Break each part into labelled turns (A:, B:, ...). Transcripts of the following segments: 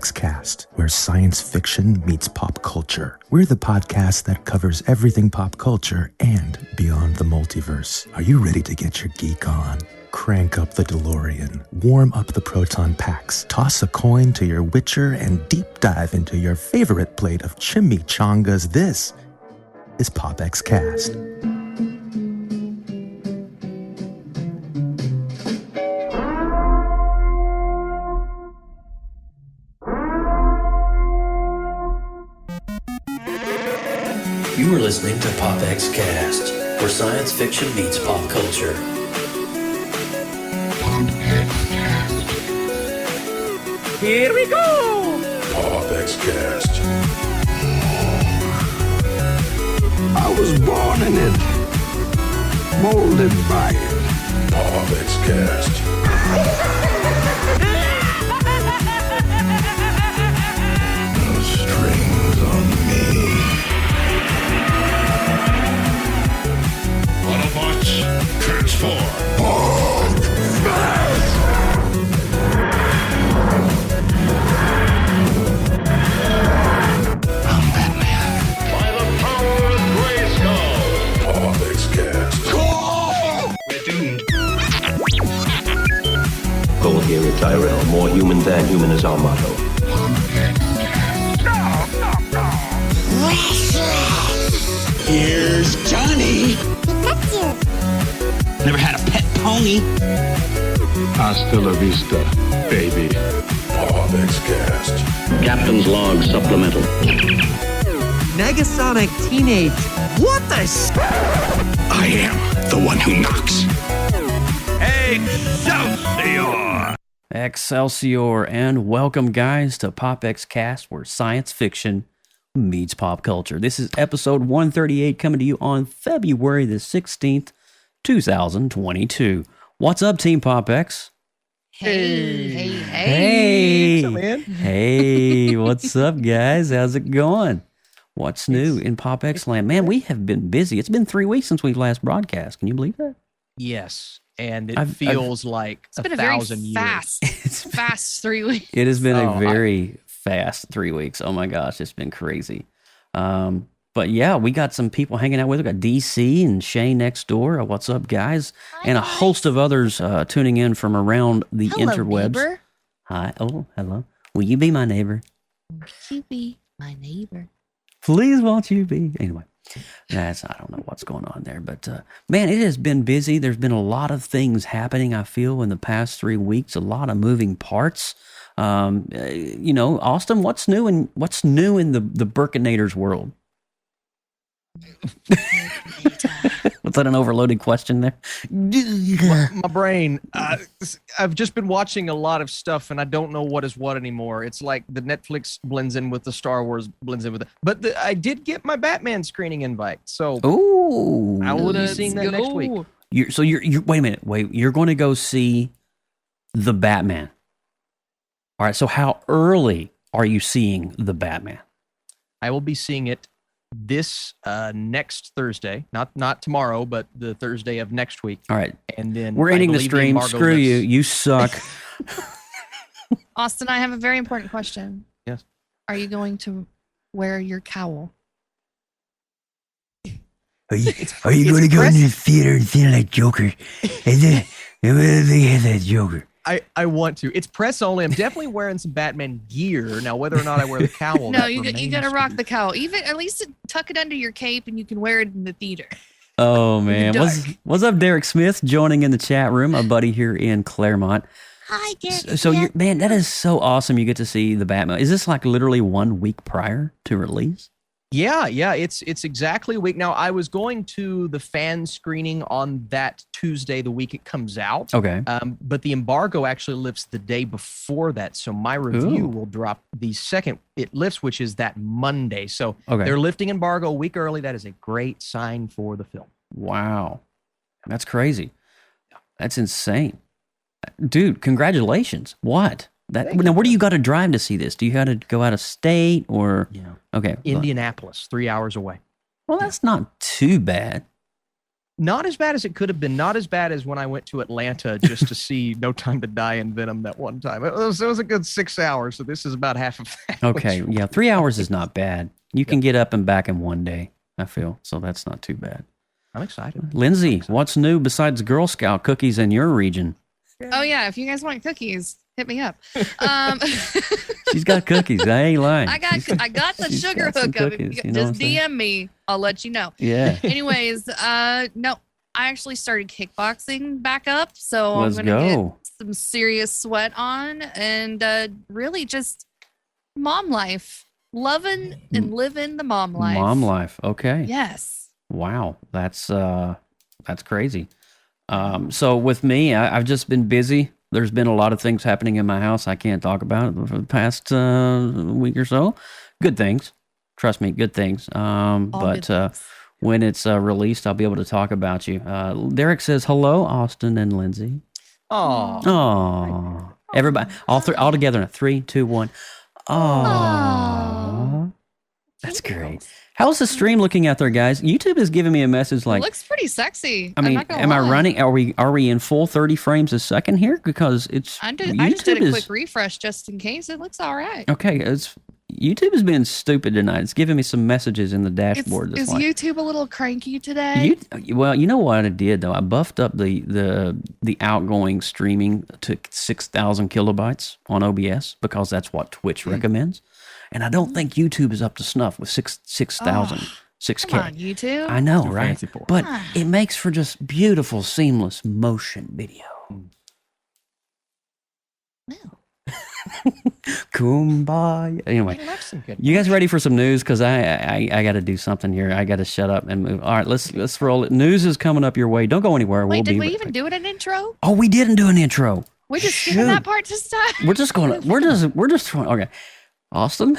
A: PopX Cast, where science fiction meets pop culture. We're the podcast that covers everything pop culture and beyond the multiverse. Are you ready to get your geek on? Crank up the DeLorean, warm up the proton packs, toss a coin to your Witcher, and deep dive into your favorite plate of chimichangas. This is PopX Cast.
B: You are listening to PopX Cast, where science fiction meets pop culture.
C: Here we go!
D: PopX Cast.
E: I was born in it, molded by it.
D: PopX Cast. No strings on me. Autobots, transform.
F: Goal here at Tyrell, more human than human is our motto.
E: Here's Johnny.
G: Never had a pet pony.
E: Hasta la vista, baby.
D: PopX Cast.
F: Captain's log supplemental.
C: Negasonic Teenage. What the
E: I am the one who knocks.
H: Excelsior, and welcome, guys, to PopX Cast, where science fiction meets pop culture. This is episode 138, coming to you on February the 16th, 2022. What's up, Team PopX?
C: Hey. What's up, man?
H: Hey, what's up, guys? How's it going? What's new in PopX land? Man, we have been busy. It's been 3 weeks since we last broadcast. Can you believe that?
I: Yes, and it feels like
J: it's been a
I: 1,000
J: very
I: years.
J: fast 3 weeks.
H: It has been a very fast 3 weeks. Oh my gosh, it's been crazy. But yeah, we got some people hanging out with us. We got DC and Shay next door. What's up, guys?
J: Hi,
H: and a
J: guys.
H: host of others tuning in from around the interwebs.
J: Neighbor.
H: Hi. Oh, hello. Will you be my neighbor?
J: Will you be my neighbor?
H: Please, won't you be? Anyway, I don't know what's going on there, but man, it has been busy. There's been a lot of things happening, I feel, in the past 3 weeks. A lot of moving parts. Austin, what's new in the Burkinators world? Was that an overloaded question there?
I: My brain. I've just been watching a lot of stuff, and I don't know what is what anymore. It's like the Netflix blends in with the Star Wars blends in with it. But I did get my Batman screening invite, so I will be seeing that next week.
H: You're wait a minute. You're going to go see the Batman. All right. So how early are you seeing the Batman?
I: I will be seeing it this next Thursday, not tomorrow, but the Thursday of next week.
H: All right,
I: and then
H: we're ending the stream. Screw you. You suck.
J: Austin, I have a very important question.
I: Yes.
J: Are you going to wear your cowl?
G: Are you going to go into the theater and feel like Joker? And then they have that Joker.
I: I want to. It's press only. I'm definitely wearing some Batman gear. Now, whether or not I wear the cowl.
J: No, you got to rock the cowl. Even at least tuck it under your cape and you can wear it in the theater.
H: Oh, man. What's up, Derek Smith, joining in the chat room, a buddy here in Claremont.
J: Hi, Derek.
H: So, man, that is so awesome. You get to see the Batman. Is this like literally 1 week prior to release?
I: Yeah, it's exactly a week. Now, I was going to the fan screening on that Tuesday, the week it comes out.
H: Okay.
I: But the embargo actually lifts the day before that, so my review will drop the second it lifts, which is that Monday. So they're lifting embargo a week early. That is a great sign for the film.
H: Wow. That's crazy. That's insane. Dude, congratulations. What? Now, where do you got to drive to see this? Do you got to go out of state or?
I: Yeah.
H: Okay.
I: Indianapolis, 3 hours away.
H: Well, that's not too bad.
I: Not as bad as it could have been. Not as bad as when I went to Atlanta just to see No Time to Die and Venom that one time. It was a good 6 hours, so this is about half of that.
H: Okay, yeah, 3 hours is not bad. You can get up and back in one day, I feel, so that's not too bad.
I: I'm excited.
H: Lindsay, what's new besides Girl Scout cookies in your region?
J: Oh yeah, if you guys want cookies, hit me up.
H: She's got cookies. I ain't lying.
J: I got the sugar hookup. Just DM me. I'll let you know.
H: Yeah.
J: Anyways, no, I actually started kickboxing back up, so
H: Let's
J: I'm gonna
H: go.
J: get some serious sweat on and really just mom life, loving and living the mom life.
H: Mom life. Okay.
J: Yes.
H: Wow, that's crazy. So with me, I've just been busy. There's been a lot of things happening in my house. I can't talk about it for the past week or so. Good things. Trust me, good things. But when it's released, I'll be able to talk about you. Derek says, hello, Austin and Lindsay. Oh, everybody, all together in a 3, 2, 1. Oh, that's great. How's the stream looking out there, guys? YouTube is giving me a message like,
J: it looks pretty sexy.
H: I mean, am I running? Are we in full 30 frames a second here? Because it's
J: I just did a quick refresh just in case. It looks all right.
H: Okay, YouTube has been stupid tonight. It's giving me some messages in the dashboard.
J: Is YouTube a little cranky today?
H: Well, you know what I did though? I buffed up the outgoing streaming to 6,000 kilobytes on OBS because that's what Twitch recommends. And I don't think YouTube is up to snuff with 6,000, 6K.
J: Come on, YouTube.
H: I know, right? But it makes for just beautiful, seamless motion video. Kumbaya. Anyway, you guys ready for some news? Because I got to do something here. I got to shut up and move. All right, let's roll it. News is coming up your way. Don't go anywhere.
J: Wait, did we even do an intro?
H: Oh, we didn't do an intro.
J: We just skipping that part this time.
H: We're just going. We're just trying. Okay, Austin.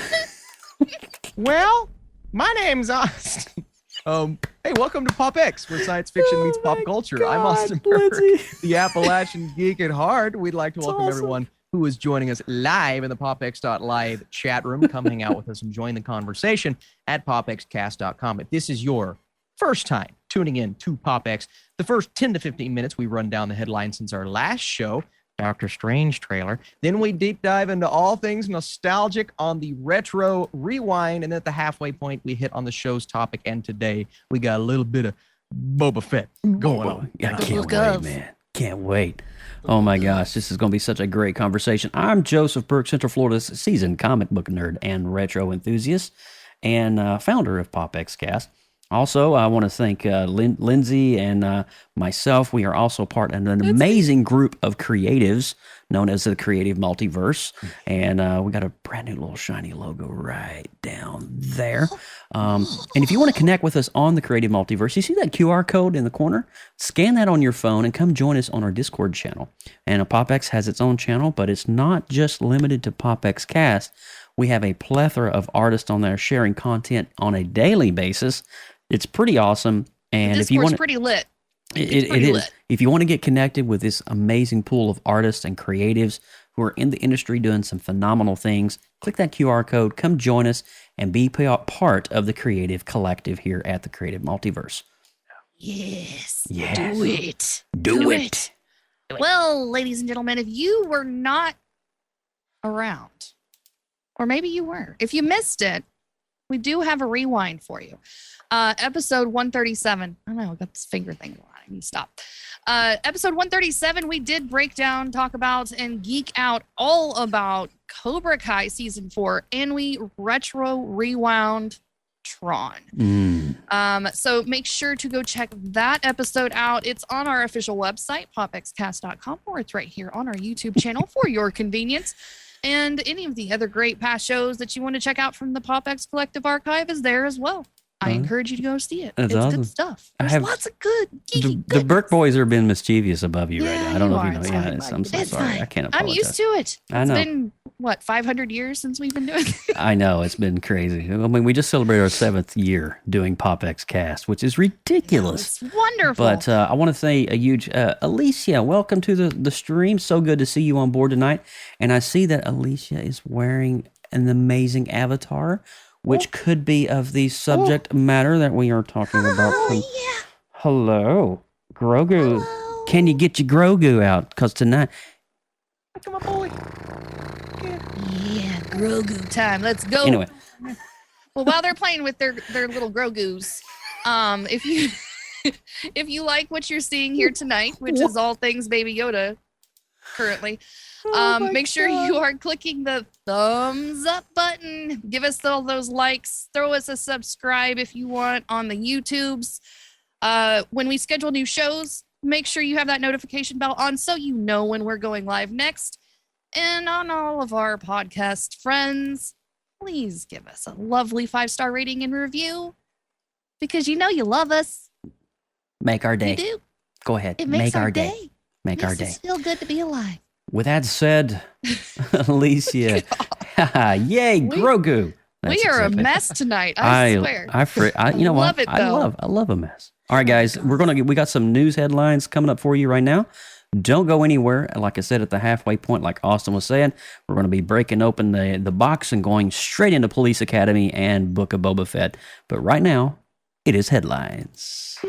I: Well, my name's Austin. Hey, welcome to Pop X, where science fiction meets pop culture. I'm Austin Burke, the Appalachian geek at heart. We'd like to welcome everyone who is joining us live in the popx.live chat room. Come hang out with us and join the conversation at popxcast.com. If this is your first time tuning in to PopX, the first 10 to 15 minutes, we run down the headlines since our last show, Doctor Strange trailer. Then we deep dive into all things nostalgic on the retro rewind. And at the halfway point, we hit on the show's topic. And today we got a little bit of Boba Fett going on.
H: I can't wait, man. Can't wait. Oh my gosh, this is going to be such a great conversation. I'm Joseph Burke, Central Florida's seasoned comic book nerd and retro enthusiast and founder of PopXcast. Also, I want to thank Lindsay and myself. We are also part of an amazing group of creatives known as the Creative Multiverse. And we got a brand new little shiny logo right down there. And if you want to connect with us on the Creative Multiverse, you see that QR code in the corner? Scan that on your phone and come join us on our Discord channel. And PopX has its own channel, but it's not just limited to PopXcast. We have a plethora of artists on there sharing content on a daily basis. It's pretty awesome. And if you want,
J: pretty lit.
H: It is. Lit. If you want to get connected with this amazing pool of artists and creatives who are in the industry doing some phenomenal things, click that QR code, come join us, and be part of the creative collective here at the Creative Multiverse.
J: Yes.
H: Yes.
J: Do it. Well, ladies and gentlemen, if you were not around, or maybe you were, if you missed it, we do have a rewind for you. Episode 137. I know, I got this finger thing going on. I need to stop. Episode 137, we did break down, talk about, and geek out all about Cobra Kai Season 4, and we retro rewound Tron. So make sure to go check that episode out. It's on our official website, popxcast.com, or it's right here on our YouTube channel for your convenience. And any of the other great past shows that you want to check out from the PopX Collective Archive is there as well. I encourage you to go see it. It's
H: awesome.
J: Good stuff. There's lots of good geeky
H: The Burke boys are being mischievous above you right now. I don't know if you know.
J: It's
H: I'm so sorry. I can't apologize.
J: I'm used to it.
H: I know.
J: It's been, 500 years since we've been doing this?
H: I know. It's been crazy. I mean, we just celebrated our 7th year doing PopX Cast, which is ridiculous.
J: It's wonderful.
H: But I want to say a huge, Alicia, welcome to the stream. So good to see you on board tonight. And I see that Alicia is wearing an amazing avatar, which could be of the subject matter that we are talking about. Hello, Grogu.
J: Hello.
H: Can you get your Grogu out? Because tonight,
I: Come on, boy.
J: Yeah, Grogu time. Let's go.
H: anyway,
J: Well, while they're playing with their little Grogus, if you if you like what you're seeing here tonight, which is all things Baby Yoda currently, make sure you are clicking the thumbs up button. Give us all those likes. Throw us a subscribe if you want on the YouTubes. When we schedule new shows, make sure you have that notification bell on so you know when we're going live next. And on all of our podcast friends, please give us a lovely 5-star rating and review because you know you love us.
H: make our day.
J: You do.
H: Go ahead.
J: It makes
H: make
J: our day.
H: Make
J: Makes
H: our day.
J: us feel good to be alive.
H: With that said, Alicia, yay, Grogu.
J: We
H: That's
J: are
H: exactly-
J: a mess tonight. I swear.
H: You know
J: Love
H: what?
J: it, though.
H: I love a mess. All right, guys, we got some news headlines coming up for you right now. Don't go anywhere. Like I said, at the halfway point, like Austin was saying, we're going to be breaking open the box and going straight into Police Academy and Book of Boba Fett. But right now, it is headlines.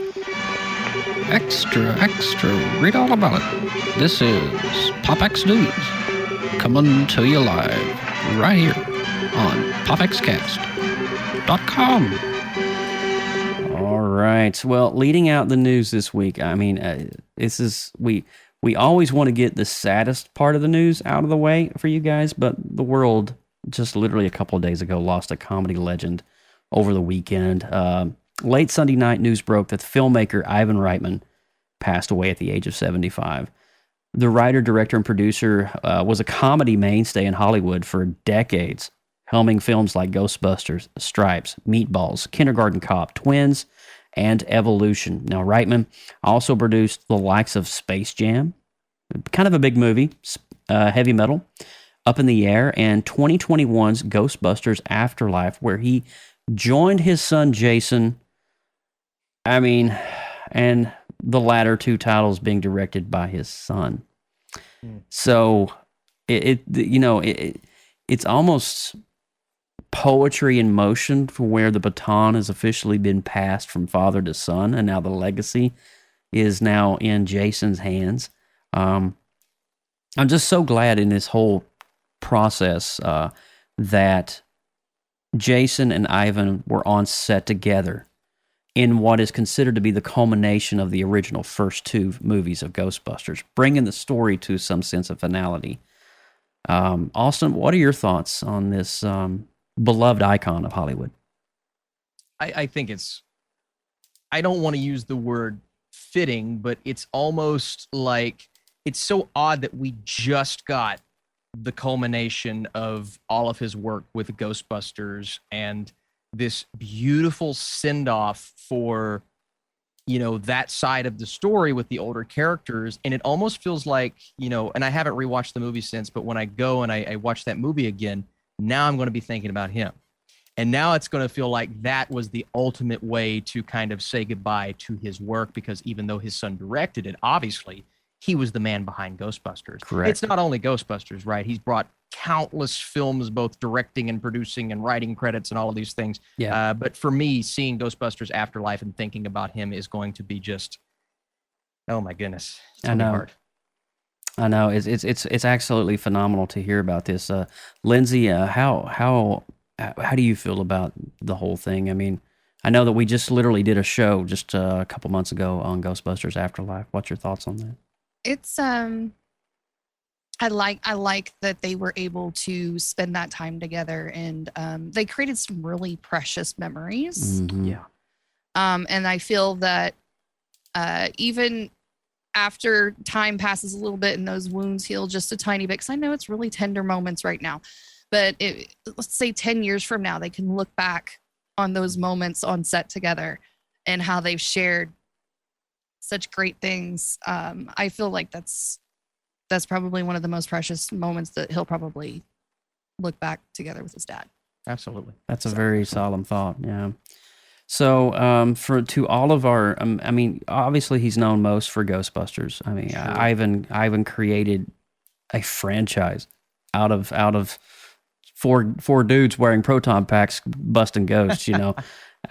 K: Extra, read all about it. This is PopX News, coming to you live right here on popxcast.com.
H: All right. Well, leading out the news this week, I mean, we always want to get the saddest part of the news out of the way for you guys, but the world just literally a couple of days ago lost a comedy legend over the weekend. Late Sunday night, news broke that filmmaker Ivan Reitman passed away at the age of 75. The writer, director, and producer was a comedy mainstay in Hollywood for decades, helming films like Ghostbusters, Stripes, Meatballs, Kindergarten Cop, Twins, and Evolution. Now, Reitman also produced the likes of Space Jam, kind of a big movie, Heavy Metal, Up in the Air, and 2021's Ghostbusters Afterlife, where he joined his son Jason. And the latter two titles being directed by his son. So it's almost poetry in motion for where the baton has officially been passed from father to son, and now the legacy is now in Jason's hands. I'm just so glad in this whole process that Jason and Ivan were on set together in what is considered to be the culmination of the original first two movies of Ghostbusters, bringing the story to some sense of finality. Austin, what are your thoughts on this beloved icon of Hollywood?
I: I think I don't want to use the word fitting, but it's almost like it's so odd that we just got the culmination of all of his work with Ghostbusters and this beautiful send-off for, that side of the story with the older characters. And it almost feels like, and I haven't rewatched the movie since, but when I go and I watch that movie again, now I'm going to be thinking about him. And now it's going to feel like that was the ultimate way to kind of say goodbye to his work, because even though his son directed it, obviously, he was the man behind Ghostbusters.
H: Correct.
I: It's not only Ghostbusters, right? He's brought countless films, both directing and producing and writing credits and all of these things.
H: Yeah.
I: But for me, seeing Ghostbusters Afterlife and thinking about him is going to be just, oh my goodness. It's
H: I know.
I: hard.
H: I know. It's absolutely phenomenal to hear about this. Lindsay, how do you feel about the whole thing? I mean, I know that we just literally did a show just a couple months ago on Ghostbusters Afterlife. What's your thoughts on that?
J: It's I like that they were able to spend that time together, and they created some really precious memories.
H: Mm-hmm.
I: Yeah.
J: And I feel that even after time passes a little bit and those wounds heal just a tiny bit, because I know it's really tender moments right now, but let's say 10 years from now, they can look back on those moments on set together and how they've shared such great things. I feel like that's probably one of the most precious moments that he'll probably look back together with his dad.
I: Absolutely.
H: That's a very solemn thought. Yeah. So, to all of our, obviously he's known most for Ghostbusters. I mean, sure. Ivan created a franchise out of four dudes wearing proton packs, busting ghosts.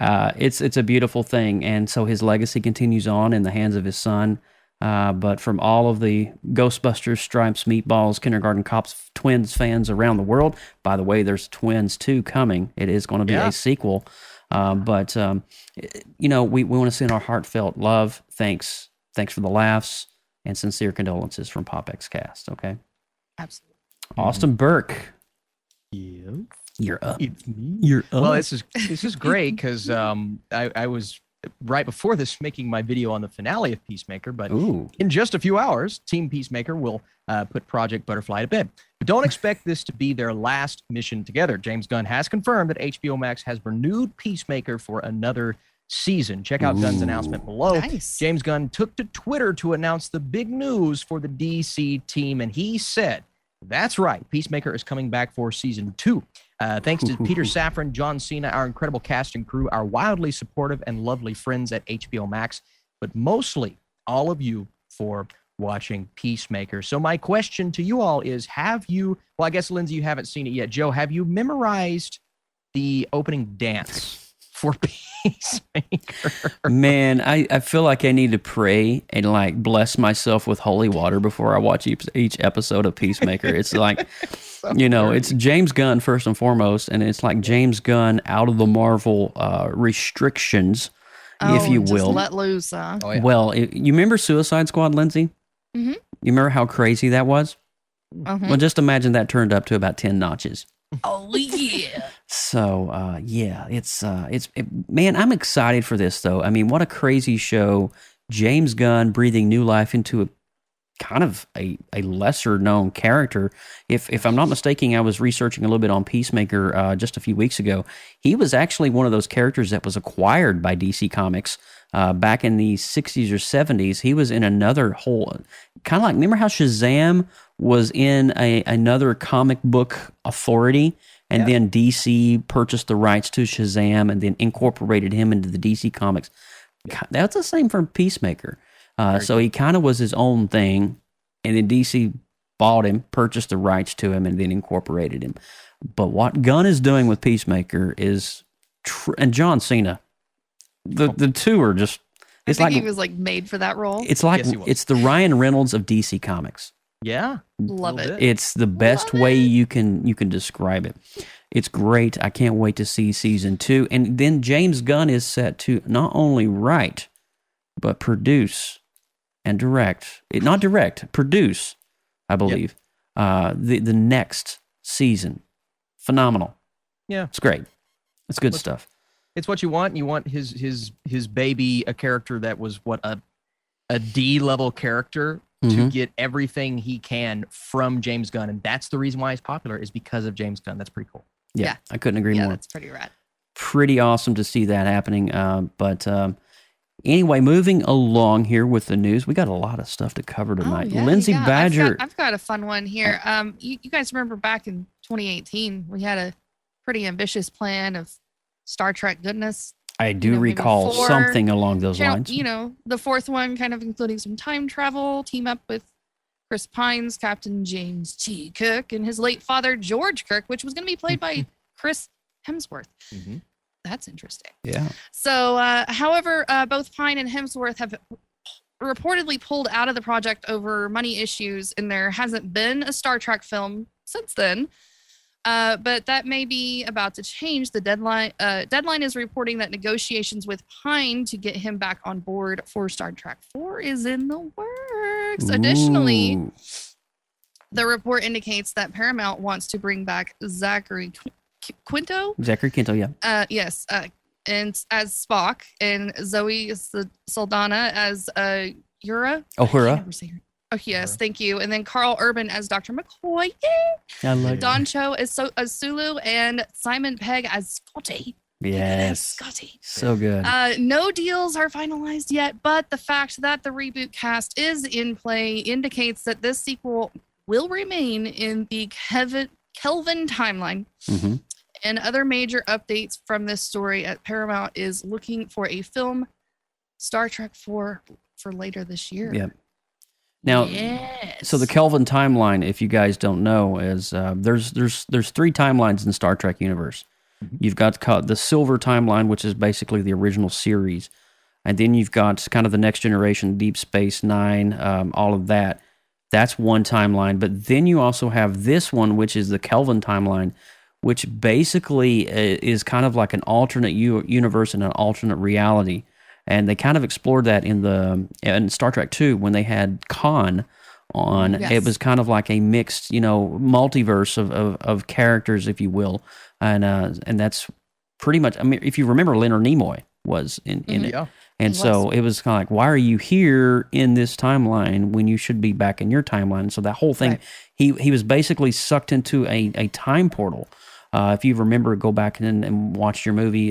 H: It's a beautiful thing, and so his legacy continues on in the hands of his son. But from all of the Ghostbusters, Stripes, Meatballs, Kindergarten Cops, Twins fans around the world, by the way, there's Twins 2 coming. It is going to be a sequel. But we want to send our heartfelt love, thanks for the laughs, and sincere condolences from PopX Cast, okay?
J: Absolutely.
H: Austin Burke.
I: Yeah.
H: You're up.
I: It's me.
H: You're up.
I: Well, this is great because I was right before this making my video on the finale of Peacemaker, but in just a few hours, Team Peacemaker will put Project Butterfly to bed. But don't expect this to be their last mission together. James Gunn has confirmed that HBO Max has renewed Peacemaker for another season. Check out Gunn's announcement below.
J: Nice.
I: James Gunn took to Twitter to announce the big news for the DC team, and he said, that's right, Peacemaker is coming back for season 2. Thanks to Peter Safran, John Cena, our incredible cast and crew, our wildly supportive and lovely friends at HBO Max, but mostly all of you for watching Peacemaker. So my question to you all is, well, I guess, Lindsay, you haven't seen it yet. Joe, have you memorized the opening dance for Peacemaker?
H: Man, I feel like I need to pray and like bless myself with holy water before I watch each episode of Peacemaker. It's like, it's James Gunn first and foremost, and it's like James Gunn out of the Marvel restrictions, if you will.
J: Just let loose, huh?
I: Oh, yeah.
H: Well, you remember Suicide Squad, Lindsay?
J: Mm-hmm.
H: You remember how crazy that was?
J: Uh-huh.
H: Well, just imagine that turned up to about 10 notches.
J: Oh, yeah.
H: So, man, I'm excited for this, though. I mean, what a crazy show. James Gunn breathing new life into a kind of a lesser known character. If I'm not mistaken, I was researching a little bit on Peacemaker just a few weeks ago. He was actually one of those characters that was acquired by DC Comics back in the 60s or 70s. He was in another whole, kind of like, remember how Shazam was in another comic book authority, and then DC purchased the rights to Shazam and then incorporated him into the DC Comics. That's the same for Peacemaker. So he kind of was his own thing, and then DC bought him, purchased the rights to him, and then incorporated him. But what Gunn is doing with Peacemaker is, and John Cena, the two are just.
J: I think he was like made for that role.
H: It's like it's the Ryan Reynolds of DC Comics.
I: Yeah,
J: love it.
H: It's the best way you can describe it. It's great. I can't wait to see season 2. And then James Gunn is set to not only write, but produce and direct. Produce, I believe, the next season. Phenomenal.
I: Yeah.
H: It's great. It's good stuff.
I: It's what you want. You want his baby, a character that was a D-level character, to get everything he can from James Gunn. And that's the reason why he's popular, is because of James Gunn. That's pretty cool.
H: Yeah. I couldn't agree more.
J: That's pretty rad.
H: Pretty awesome to see that happening. Anyway, moving along here with the news, we got a lot of stuff to cover tonight. Lindsay Badger.
J: I've got a fun one here. You guys remember back in 2018, we had a pretty ambitious plan of Star Trek goodness.
H: I do recall something along those lines.
J: The fourth one kind of including some time travel, team up with Chris Pine's Captain James T. Kirk and his late father, George Kirk, which was going to be played by Chris Hemsworth. Mm-hmm. That's interesting.
H: Yeah.
J: So, however, both Pine and Hemsworth have reportedly pulled out of the project over money issues, and there hasn't been a Star Trek film since then. But that may be about to change. The Deadline is reporting that negotiations with Pine to get him back on board for Star Trek 4 is in the works. Ooh. Additionally, the report indicates that Paramount wants to bring back Zachary Quinto.
H: Yeah.
J: Yes. And as Spock, and Zoe Saldana as Uhura.
H: Uhura.
J: Oh, yes, thank you. And then Carl Urban as Dr. McCoy.
H: I like
J: Don Cho as Sulu, and Simon Pegg as Scotty.
H: Yes.
J: Scotty.
H: So good.
J: No deals are finalized yet, but the fact that the reboot cast is in play indicates that this sequel will remain in the Kelvin timeline.
H: Mm-hmm.
J: And other major updates from this story at Paramount is looking for a film, Star Trek 4, for later this year.
H: Yep. Now, so the Kelvin timeline, if you guys don't know, is there's 3 timelines in the Star Trek universe. You've got the Silver Timeline, which is basically the original series. And then you've got kind of the Next Generation, Deep Space Nine, all of that. That's one timeline. But then you also have this one, which is the Kelvin timeline, which basically is kind of like an alternate universe and an alternate reality. And they kind of explored that in Star Trek II when they had Khan on.
J: Yes.
H: It was kind of like a mixed, multiverse of characters, if you will. And that's pretty much, I mean, if you remember, Leonard Nimoy was in it.
I: Yeah.
H: And so it was kind of like, why are you here in this timeline when you should be back in your timeline? So that whole thing, he was basically sucked into a time portal. If you remember, go back and watch your movie.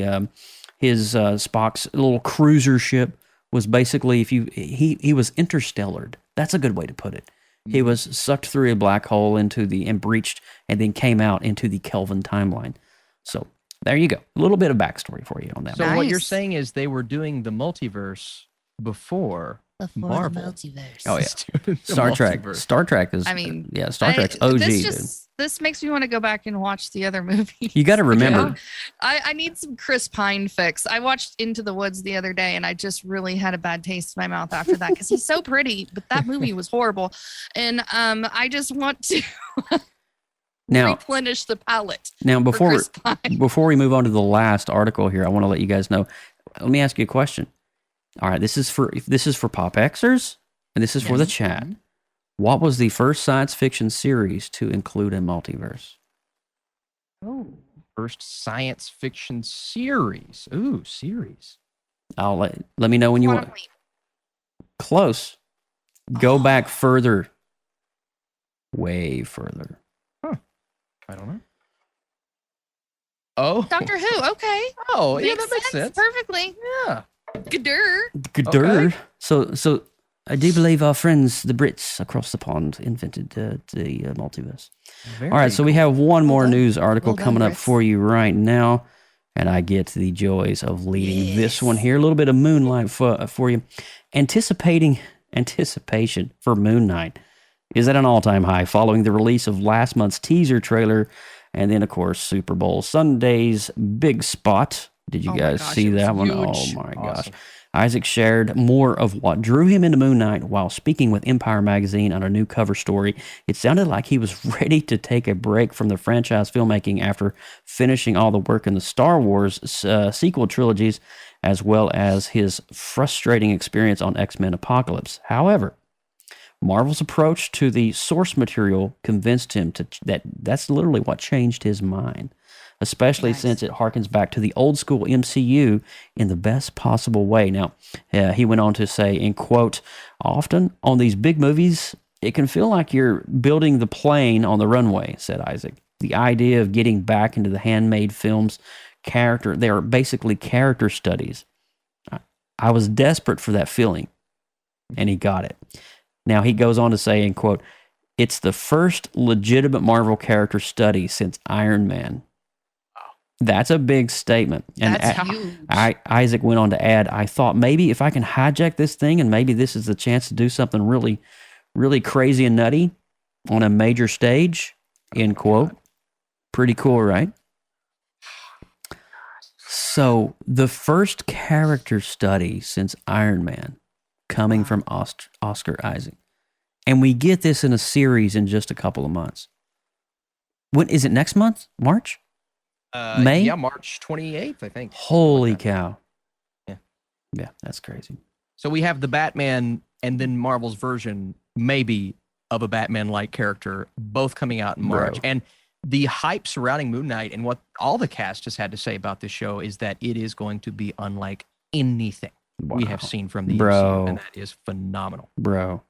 H: His Spock's little cruiser ship was basically, he was interstellared. That's a good way to put it. He was sucked through a black hole and breached, and then came out into the Kelvin timeline. So there you go. A little bit of backstory for you on that.
I: So what you're saying is they were doing the multiverse before Marvel.
J: The multiverse.
H: Oh yeah, Star Trek. Star Trek is. I mean, yeah, Star Trek's OG.
J: This makes me want to go back and watch the other movies.
H: You got to remember.
J: I need some Chris Pine fix. I watched Into the Woods the other day, and I just really had a bad taste in my mouth after that because he's so pretty, but that movie was horrible, and I just want to. Replenish the palette.
H: Now, before we move on to the last article here, I want to let you guys know. Let me ask you a question. All right, this is for PopXers, and this is for the chat. What was the first science fiction series to include a multiverse?
I: Oh, first science fiction series. Ooh, series.
H: I'll let me know when you want. Close. Go back further. Way further.
I: I don't know. Oh,
J: Doctor Who. Okay.
I: Oh, yeah, that makes sense
J: perfectly.
I: Yeah.
J: Gooder.
H: Okay. So I do believe our friends, the Brits across the pond, invented the multiverse. All right, so we have one more news article coming up for you right now, and I get the joys of leading this one here. A little bit of Moonlight for you. Anticipation for Moon Knight is at an all-time high following the release of last month's teaser trailer, and then, of course, Super Bowl Sunday's big spot. Did you guys see that one?
J: Huge.
H: Oh, my gosh. Isaac shared more of what drew him into Moon Knight while speaking with Empire Magazine on a new cover story. It sounded like he was ready to take a break from the franchise filmmaking after finishing all the work in the Star Wars sequel trilogies, as well as his frustrating experience on X-Men Apocalypse. However, Marvel's approach to the source material convinced him that's literally what changed his mind, especially since it harkens back to the old school MCU in the best possible way. Now, he went on to say, in quote, often on these big movies, it can feel like you're building the plane on the runway, said Isaac. The idea of getting back into the handmade films they are basically character studies. I was desperate for that feeling, and he got it. Now, he goes on to say, in quote, it's the first legitimate Marvel character study since Iron Man. That's a big statement. And
J: that's huge.
H: Isaac went on to add, I thought maybe if I can hijack this thing and maybe this is the chance to do something really, really crazy and nutty on a major stage, end quote. Pretty cool, right? So the first character study since Iron Man coming from Oscar Isaac. And we get this in a series in just a couple of months. When is it next month? March? May?
I: Yeah, March 28th, I think.
H: Holy cow.
I: Yeah.
H: Yeah, that's crazy.
I: So we have the Batman and then Marvel's version, maybe, of a Batman-like character, both coming out in March. And the hype surrounding Moon Knight and what all the cast has had to say about this show is that it is going to be unlike anything we have seen from the MCU, and that is phenomenal.
H: Bro,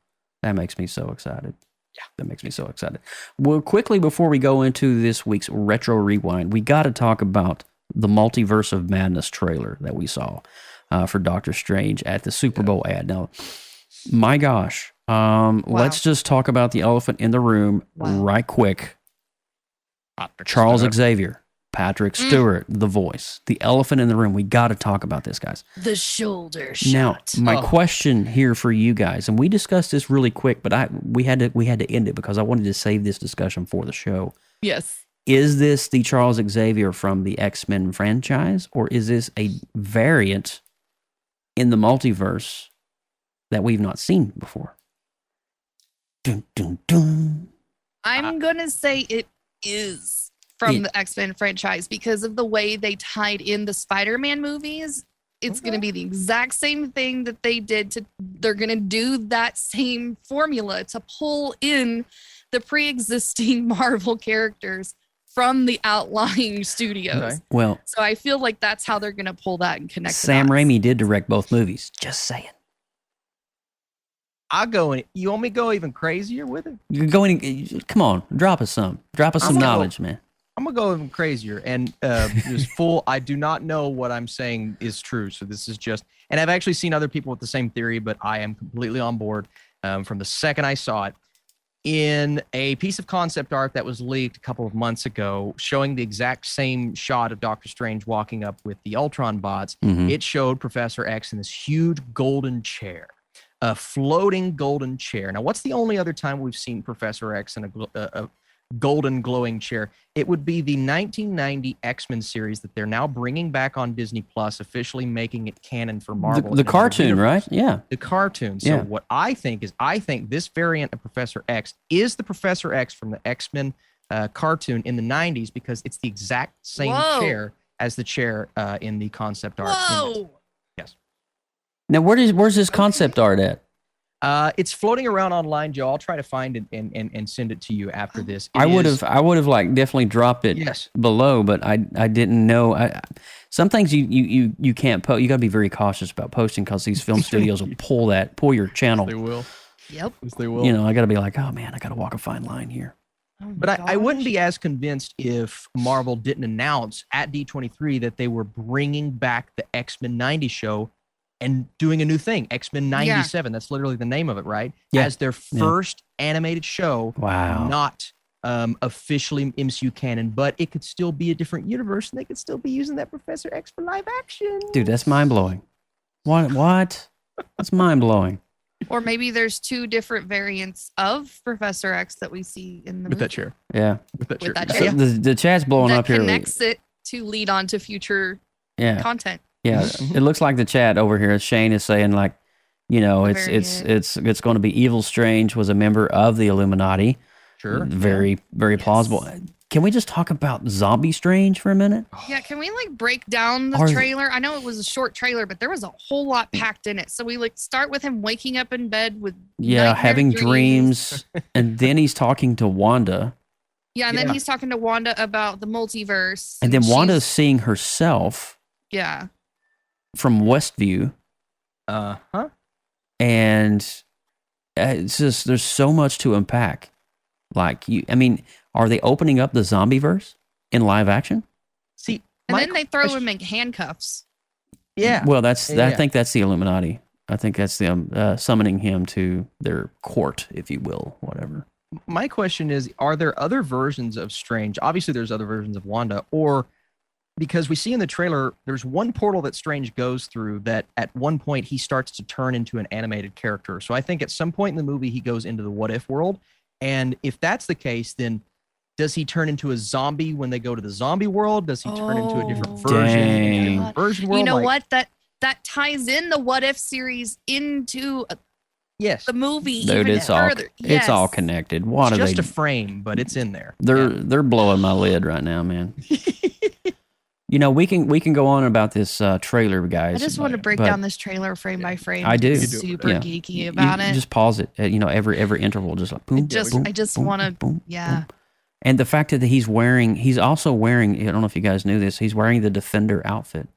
H: that makes me so excited. Yeah, that makes me so excited. Well, quickly before we go into this week's Retro Rewind, we got to talk about the Multiverse of Madness trailer that we saw for Doctor Strange at the Super Bowl ad. Now, my gosh, let's just talk about the elephant in the room right quick. Charles Xavier. Patrick Stewart, the voice, the elephant in the room. We got to talk about this, guys.
J: The shoulder shot.
H: Now, my question here for you guys, and we discussed this really quick, but we had to end it because I wanted to save this discussion for the show.
J: Yes.
H: is this the Charles Xavier from the X-Men franchise, or is this a variant in the multiverse that we've not seen before? Dun, dun, dun.
J: I'm going to say it is from the X-Men franchise because of the way they tied in the Spider-Man movies. It's going to be the exact same thing that they did. They're going to do that same formula to pull in the pre-existing Marvel characters from the outlying studios.
H: Okay. Well,
J: so I feel like that's how they're going to pull that and connect.
H: Sam Raimi did direct both movies. Just saying.
I: I'll go in. You want me to go even crazier with it?
H: You're going. Come on, drop us some. Drop us some knowledge, man.
I: I'm gonna go even crazier and just full. I do not know what I'm saying is true, so this is just. And I've actually seen other people with the same theory, but I am completely on board from the second I saw it. In a piece of concept art that was leaked a couple of months ago, showing the exact same shot of Doctor Strange walking up with the Ultron bots, it showed Professor X in this huge golden chair. A floating golden chair. Now, what's the only other time we've seen Professor X in a golden glowing chair? It would be the 1990 X-Men series that they're now bringing back on Disney Plus, officially making it canon for Marvel.
H: The cartoon, right? Yeah.
I: The cartoon. So what I think this variant of Professor X is the Professor X from the X-Men cartoon in the 90s because it's the exact same chair as the chair in the concept art.
J: Whoa!
I: Yes.
H: Now, where's this concept art at?
I: It's floating around online, Joe. I'll try to find it and send it to you after this.
H: I would have like definitely dropped it below, but I didn't know. Some things you can't post. You got to be very cautious about posting because these film studios will pull your channel.
I: They will.
J: Yep.
I: Yes, they will.
H: You know, I got to be like, oh man, I got to walk a fine line here.
I: But I wouldn't be as convinced if Marvel didn't announce at D23 that they were bringing back the X-Men 90 show and doing a new thing, X-Men 97. That's literally the name of it, right?
H: Yeah.
I: As their first animated show.
H: Wow.
I: Not officially MCU canon, but it could still be a different universe, and they could still be using that Professor X for live action.
H: Dude, that's mind-blowing. What? That's mind-blowing.
J: Or maybe there's two different variants of Professor X that we see in the movie.
I: That chair.
H: Yeah.
I: With that chair.
H: So the chat's blowing
J: that
H: up here.
J: Connects it to lead on to future content.
H: Yeah, it looks like the chat over here. Shane is saying like, you know, it's going to be Evil Strange was a member of the Illuminati.
I: Sure.
H: Very plausible. Can we just talk about Zombie Strange for a minute?
J: Yeah, can we like break down the trailer? I know it was a short trailer, but there was a whole lot packed in it. So we like start with him waking up in bed with
H: having dreams, and then he's talking to Wanda.
J: Yeah, and then he's talking to Wanda about the multiverse.
H: And then Wanda's seeing herself.
J: Yeah.
H: From Westview. And it's just, there's so much to unpack. Like, are they opening up the zombieverse in live action?
I: See,
J: and then they throw him in handcuffs.
I: Yeah.
H: Well, I think that's the Illuminati. I think that's them summoning him to their court, if you will, whatever.
I: My question is, are there other versions of Strange? Obviously, there's other versions of Wanda, or because we see in the trailer, there's one portal that Strange goes through that at one point he starts to turn into an animated character. So I think at some point in the movie, he goes into the what if world. And if that's the case, then does he turn into a zombie when they go to the zombie world? Does he turn into a different version world?
J: You know what? That ties in the what if series into the movie.
H: Dude,
J: even
H: it's all
J: further.
H: It's all connected.
I: It's just a frame, but it's in there.
H: They're blowing my lid right now, man. You know, we can go on about this trailer, guys.
J: I just want to break down this trailer frame by frame.
H: I do.
J: Super geeky about it.
H: Just pause it. Every interval, just like boom.
J: I just want to. Boom.
H: And the fact that he's also wearing. I don't know if you guys knew this. He's wearing the Defender outfit.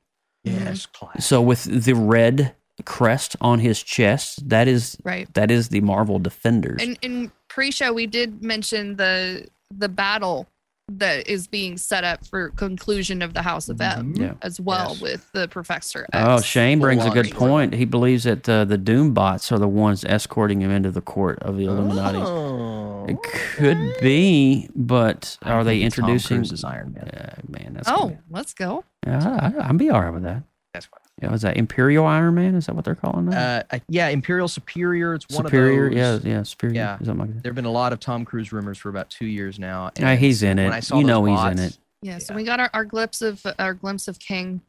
I: Yes, classic.
H: So with the red crest on his chest, that is the Marvel Defenders.
J: And in pre-show, we did mention the battle that is being set up for conclusion of the House of M as well with the Professor X.
H: Oh, Shane brings a good point. He believes that the Doom bots are the ones escorting him into the court of the Illuminati. It could be, but are they introducing
I: Tom Cruise's Iron Man?
H: Man, that's
J: let's go.
H: I'd be all right with that.
I: That's fine.
H: Yeah, is that Imperial Iron Man? Is that what they're calling that?
I: Yeah, Imperial Superior. It's one
H: Superior,
I: of those.
H: yeah, Superior.
I: Yeah,
H: something like that.
I: there have been a lot of Tom Cruise rumors for about 2 years now.
H: Yeah, he's in it.
I: He's
H: in
I: bots,
H: it.
J: Yeah, so we got our glimpse of King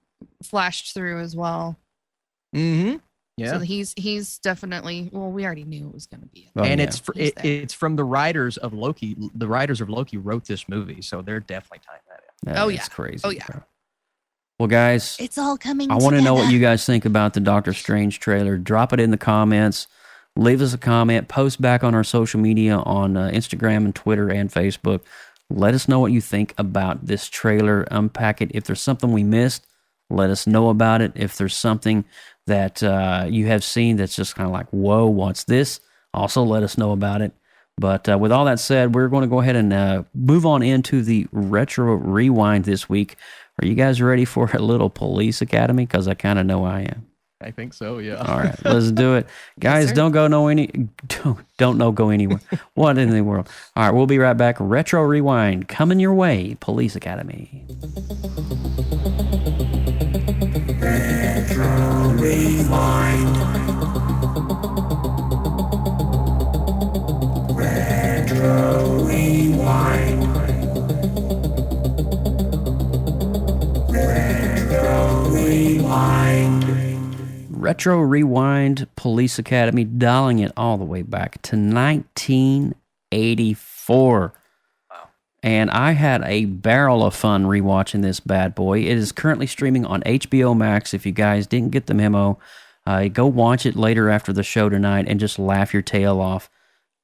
J: flashed through as well.
I: Mm-hmm. Yeah.
J: So he's definitely, well, we already knew it was going to be.
I: And it's from the writers of Loki. The writers of Loki wrote this movie, so they're definitely tying that in.
H: That's crazy.
J: Oh yeah.
H: Bro. Well, guys,
J: it's all coming.
H: I want to know what you guys think about the Doctor Strange trailer. Drop it in the comments. Leave us a comment. Post back on our social media on Instagram and Twitter and Facebook. Let us know what you think about this trailer. Unpack it. If there's something we missed, let us know about it. If there's something that you have seen that's just kind of like, whoa, what's this? Also, let us know about it. But with all that said, we're going to go ahead and move on into the Retro Rewind this week. Are you guys ready for a little Police Academy? Because I kind of know I am.
I: I think so, yeah.
H: All right, let's do it. Guys, don't go anywhere. What in the world? All right, we'll be right back. Retro Rewind, coming your way, Police Academy.
D: Retro Rewind. Retro Rewind. Retro Rewind.
H: Retro Rewind, Police Academy, dialing it all the way back to 1984. Wow. And I had a barrel of fun rewatching this bad boy. It is currently streaming on HBO Max. If you guys didn't get the memo, go watch it later after the show tonight and just laugh your tail off.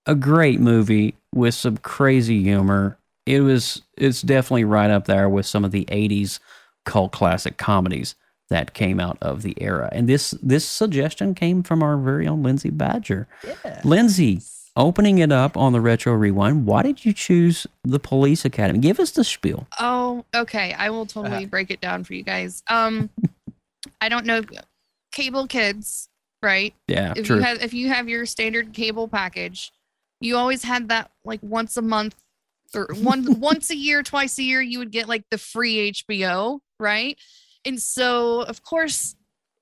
H: A great movie with some crazy humor. It's definitely right up there with some of the 80s cult classic comedies that came out of the era. And this suggestion came from our very own Lindsay Badger. Yeah. Lindsay, opening it up on the Retro Rewind, why did you choose the Police Academy? Give us the spiel.
J: Oh, okay. I will totally break it down for you guys. I don't know, cable kids, right?
H: Yeah,
J: if
H: true.
J: If you have your standard cable package, you always had that like once a month or once a year, twice a year, you would get like the free HBO, right? And so, of course,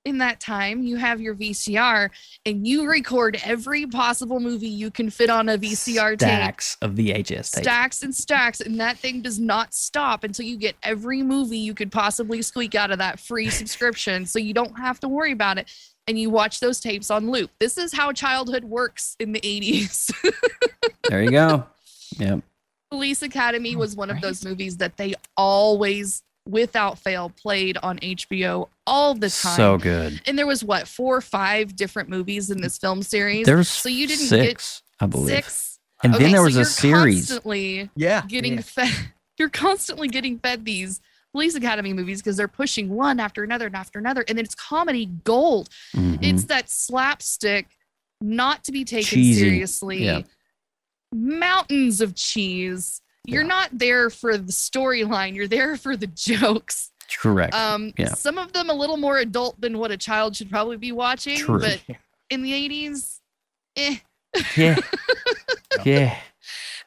J: in that time, you have your VCR and you record every possible movie you can fit on a VCR tape.
H: Stacks of VHS tapes.
J: Stacks and stacks. And that thing does not stop until you get every movie you could possibly squeak out of that free subscription. So you don't have to worry about it. And you watch those tapes on loop. This is how childhood works in the 80s.
H: There you go. Yep.
J: Police Academy was one of those movies that they always, without fail, played on HBO all the time.
H: So good.
J: And there was 4 or 5 different movies in this film series.
H: There's
J: so you didn't
H: 6,
J: get
H: I believe.
J: 6.
H: And then there was a series.
J: Constantly getting fed. You're constantly getting fed these Police Academy movies because they're pushing one after another and after another, and then it's comedy gold.
H: Mm-hmm.
J: It's that slapstick, not to be taken
H: Cheesy.
J: seriously.
H: Yeah.
J: Mountains of cheese. You're not there for the storyline. You're there for the jokes.
H: Correct.
J: Some of them a little more adult than what a child should probably be watching.
H: True.
J: But in the 80s,
H: Yeah. Yeah.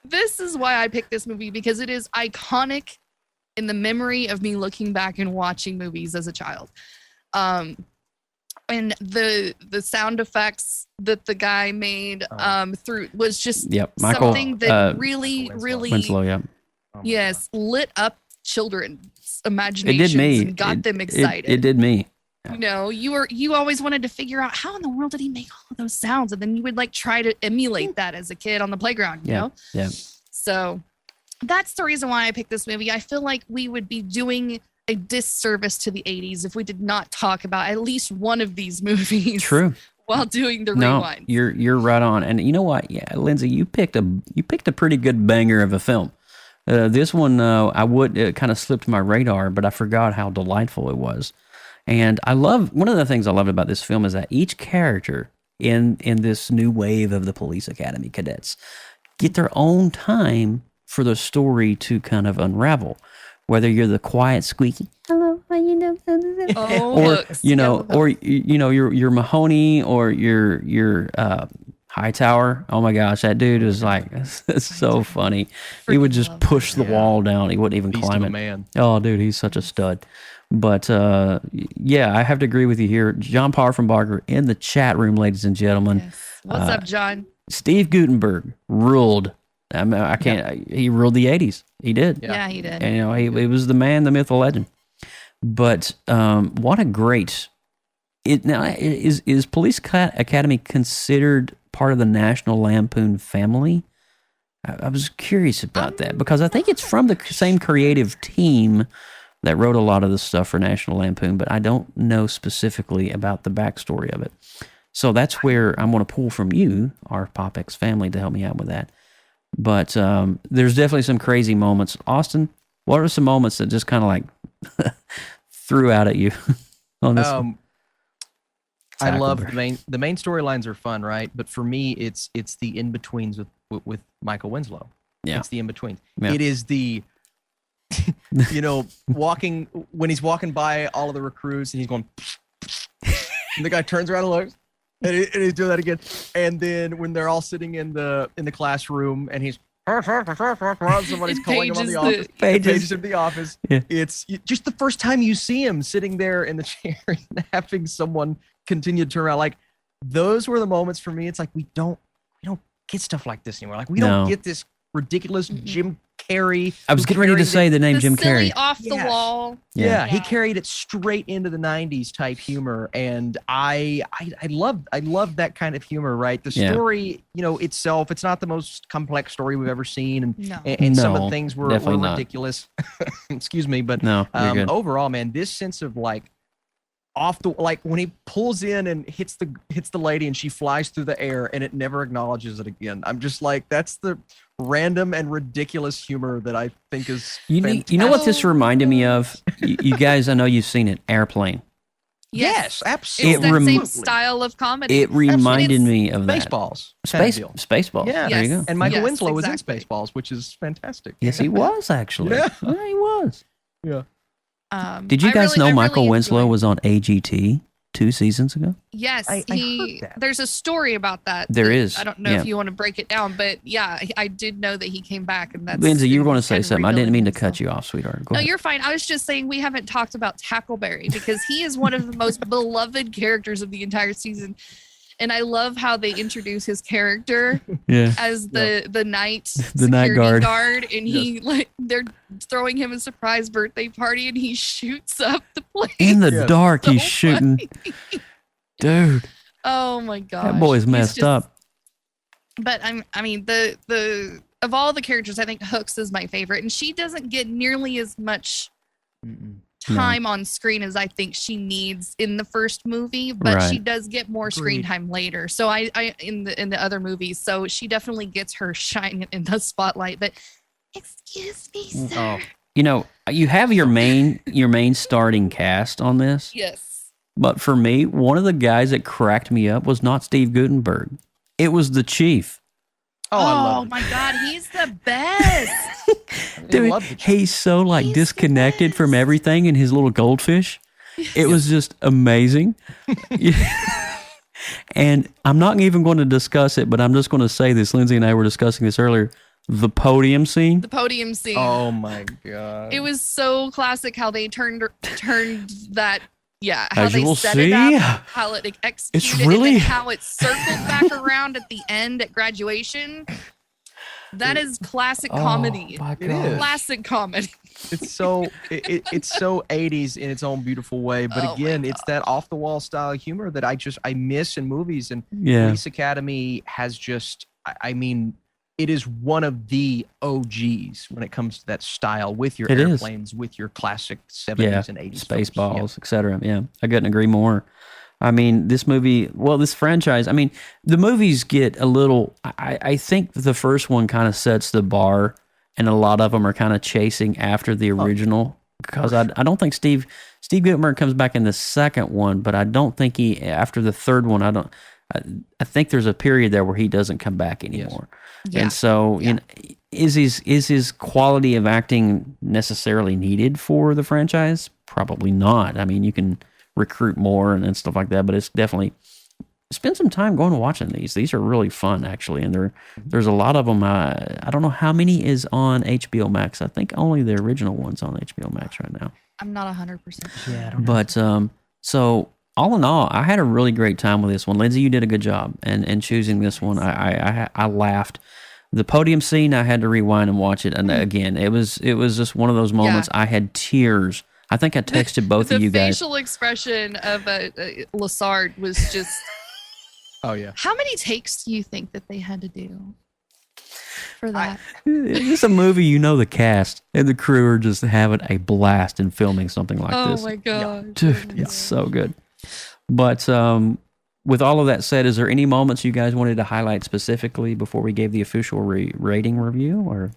J: This is why I picked this movie, because it is iconic in the memory of me looking back and watching movies as a child. And the sound effects that the guy made through was just something that really
H: Winslow,
J: yes, lit up children's imaginations and got them excited.
H: It did me.
J: You know, you always wanted to figure out how in the world did he make all of those sounds, and then you would like try to emulate that as a kid on the playground. You know, So that's the reason why I picked this movie. I feel like we would be doing a disservice to the 80s if we did not talk about at least one of these movies.
H: True.
J: While doing the rewind.
H: You're right on. And you know what? Yeah, Lindsay, you picked a pretty good banger of a film. This one, it kind of slipped my radar, but I forgot how delightful it was. And one of the things I loved about this film is that each character in this new wave of the Police Academy cadets get their own time for the story to kind of unravel. Whether you're the quiet, squeaky, hello, you're Mahoney, or you're Hightower. Oh my gosh, that dude is like, it's so funny. He would just push the wall down. He wouldn't even climb it.
I: Man.
H: Oh, dude, he's such a stud. But yeah, I have to agree with you here. John Powerfenbarger in the chat room, ladies and gentlemen.
J: Yes. What's up, John?
H: Steve Guttenberg ruled. I mean, I can't. He ruled the '80s. He did.
J: Yeah, he did.
H: And, he was the man, the myth, the legend. But what a great. Is Police Academy considered part of the National Lampoon family? I was curious about that because I think it's from the same creative team that wrote a lot of the stuff for National Lampoon, but I don't know specifically about the backstory of it. So that's where I'm going to pull from you, our PopX family, to help me out with that. But there's definitely some crazy moments. Austin, what are some moments that just kind of like threw out at you on this one?
I: I love the main storylines are fun, right? But for me, it's the in betweens with Michael Winslow.
H: Yeah,
I: it's the in betweens.
H: Yeah.
I: It is the walking when he's walking by all of the recruits and he's going, and the guy turns around and looks, and he's doing that again. And then when they're all sitting in the classroom and he's somebody's calling him on the office. Pages of the office.
H: Yeah.
I: It's just the first time you see him sitting there in the chair and having someone continue to turn around. Like those were the moments for me. It's like we don't get stuff like this anymore. Like we don't get this ridiculous Jim Carrey.
H: I was getting ready to say the name Jim
J: silly
H: Carrey.
J: Off the wall.
I: Yeah, he carried it straight into the '90s type humor, and I love that kind of humor. Right, the story, itself, it's not the most complex story we've ever seen, and some of the things were ridiculous. Excuse me, but overall, man, this sense of like when he pulls in and hits the lady and she flies through the air and it never acknowledges it again. I'm just like, that's the random and ridiculous humor that I think is fantastic.
H: You know what this reminded me of? You guys, I know you've seen it, Airplane.
I: Yes, absolutely.
J: It's that same style of comedy.
H: It reminded me of that.
I: Spaceballs.
H: Spaceballs.
I: Yeah,
H: there you go.
I: And Michael Winslow was in Spaceballs, which is fantastic.
H: Yes, he was actually.
I: Yeah.
H: He was.
I: Yeah.
H: Did you guys know Michael Winslow was on AGT 2 seasons ago?
J: Yes,
I: I heard that.
J: There's a story about that.
H: There is.
J: I don't know if you want to break it down, but yeah, I did know that he came back, and that's.
H: Lindsay, you were going to say something. I didn't mean to cut you off, sweetheart. Go ahead.
J: You're fine. I was just saying we haven't talked about Tackleberry because he is one of the most beloved characters of the entire season. And I love how they introduce his character as the night guard, and they're throwing him a surprise birthday party, and he shoots up the place
H: in the dark. He's shooting, dude.
J: Oh my god,
H: that boy's messed up.
J: But I mean, the of all the characters, I think Hooks is my favorite, and she doesn't get nearly as much time on screen as I think she needs in the first movie, but she does get more screen time later. So I in the other movies, so she definitely gets her shine in the spotlight. But excuse me, sir.
H: You have your main starting cast on this.
J: Yes.
H: But for me, one of the guys that cracked me up was not Steve Guttenberg. It was the Chief.
J: Oh my God, he's the best.
H: Dude, he's so disconnected from everything and his little goldfish. It was just amazing. And I'm not even going to discuss it, but I'm just going to say this. Lindsay and I were discussing this earlier. The podium scene.
I: Oh my God.
J: It was so classic how they turned that. Yeah, how
H: as
J: they
H: you will
J: set
H: see,
J: it up, how it executed,
H: it's really
J: and then how it circled back around at the end at graduation. That is classic comedy.
H: My God.
J: Classic comedy.
I: It's so 80s in its own beautiful way, but again, it's that off the wall style humor that I miss in movies. And Police Academy has just, I mean, it is one of the OGs when it comes to that style with your airplanes, with your classic 70s and 80s.
H: Spaceballs, etc. Yeah, I couldn't agree more. I mean, this franchise, I mean, the movies get a little, I think the first one kind of sets the bar, and a lot of them are kind of chasing after the original, because I don't think Steve Guttenberg comes back in the second one, but I don't think after the third one, I think there's a period there where he doesn't come back anymore. Yes. Yeah. And so, is his quality of acting necessarily needed for the franchise? Probably not. I mean, you can recruit more and stuff like that, but it's definitely spend some time going and watching these. These are really fun, actually, and there's a lot of them. I don't know how many is on HBO Max. I think only the original one's on HBO Max right now.
J: I'm not 100%.
G: Yeah, I don't know.
H: But so all in all, I had a really great time with this one. Lindsay, you did a good job and choosing this one. I laughed. The podium scene, I had to rewind and watch it, and again, it was just one of those moments. I had tears. I think I texted both of you guys.
J: The facial expression of Lassard was just.
I: Oh yeah.
J: How many takes do you think that they had to do for that?
H: It's a movie, you know, the cast and the crew are just having a blast in filming something like this.
J: Oh my god,
H: dude, it's so good. But with all of that said, is there any moments you guys wanted to highlight specifically before we gave the official rating review? Or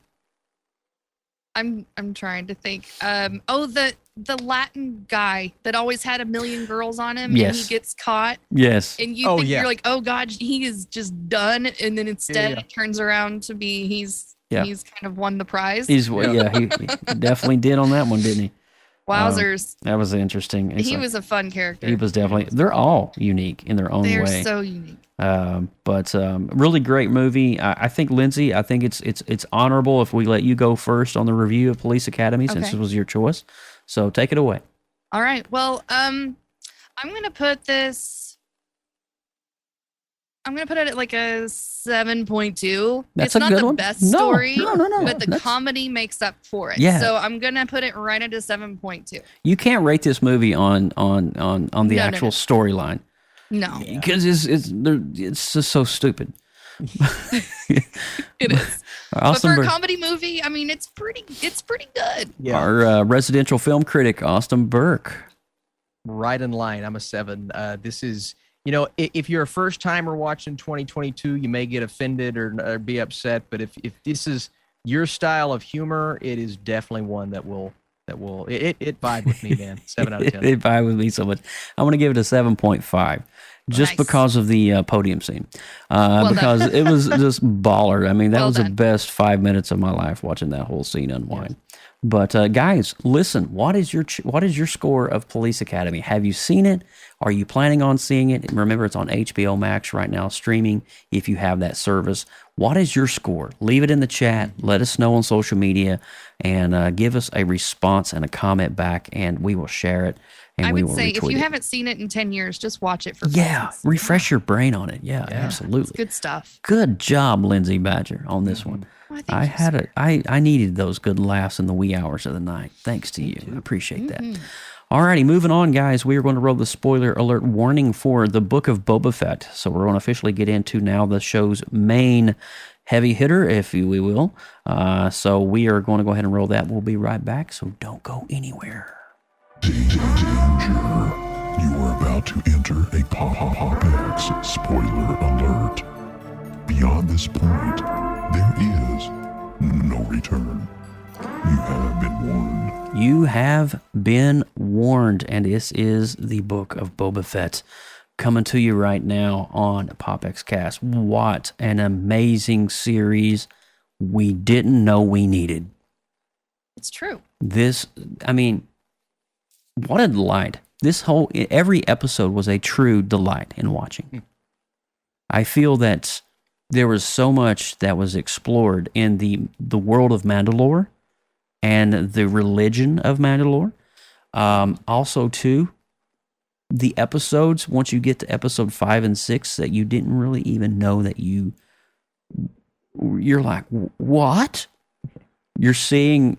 J: I'm trying to think. The Latin guy that always had a million girls on him, and he gets caught.
H: Yes.
J: And you think you're like, oh god, he is just done, and then instead it turns around to be he's kind of won the prize.
H: He definitely did on that one, didn't he?
J: Wowzers.
H: That was interesting.
J: He was a fun character.
H: He was definitely. They're all unique in their own way.
J: They're so unique.
H: But really great movie. I think Lindsay, I think it's honorable if we let you go first on the review of Police Academy since it was your choice. So take it away.
J: All right. Well, I'm gonna put this. I'm gonna put it at like a 7.2.
H: That's
J: it's
H: a
J: not
H: good
J: the
H: one.
J: best story,
H: No,
J: but the comedy makes up for it.
H: Yeah.
J: So I'm gonna put it right at a 7.2.
H: You can't rate this movie on the actual storyline.
J: No,
H: because it's just so stupid.
J: It is. But for a comedy movie, I mean, it's pretty good.
I: Yeah.
H: Our residential film critic, Austin Burke.
I: Right in line. I'm a 7. This is, you know, if you're a first timer watching 2022, you may get offended or be upset. But if this is your style of humor, it is definitely one that will it vibe with me, man. 7 out of 10.
H: It vibe with me so much. I'm going to give it a 7.5. Just because of the podium scene. Because it was just baller. I mean, that was the best 5 minutes of my life watching that whole scene unwind. Yes. But guys, listen, what is your score of Police Academy? Have you seen it? Are you planning on seeing it? Remember, it's on HBO Max right now, streaming if you have that service. What is your score? Leave it in the chat. Let us know on social media and give us a response and a comment back, and we will share it.
J: I would say if you haven't seen it in 10 years, just watch it for
H: refresh your brain on it. Yeah, absolutely.
J: It's good stuff.
H: Good job, Lindsay Badger, on this one.
J: Well,
H: I needed those good laughs in the wee hours of the night. Thanks to you. I appreciate that. Alrighty, moving on, guys. We are going to roll the spoiler alert warning for the Book of Boba Fett. So we're going to officially get into now the show's main heavy hitter, if we will. So we are going to go ahead and roll that. We'll be right back, so don't go anywhere.
L: Danger. You are about to enter a PopX spoiler alert. Beyond this point, there is no return. You have been warned.
H: You have been warned, and this is the Book of Boba Fett coming to you right now on PopX Cast. What an amazing series we didn't know we needed.
J: It's true.
H: What a delight. Every episode was a true delight in watching. I feel that there was so much that was explored in the world of Mandalore and the religion of Mandalore. Also, too, the episodes, once you get to episode 5 and 6, that you didn't really even know that you're like, what? You're seeing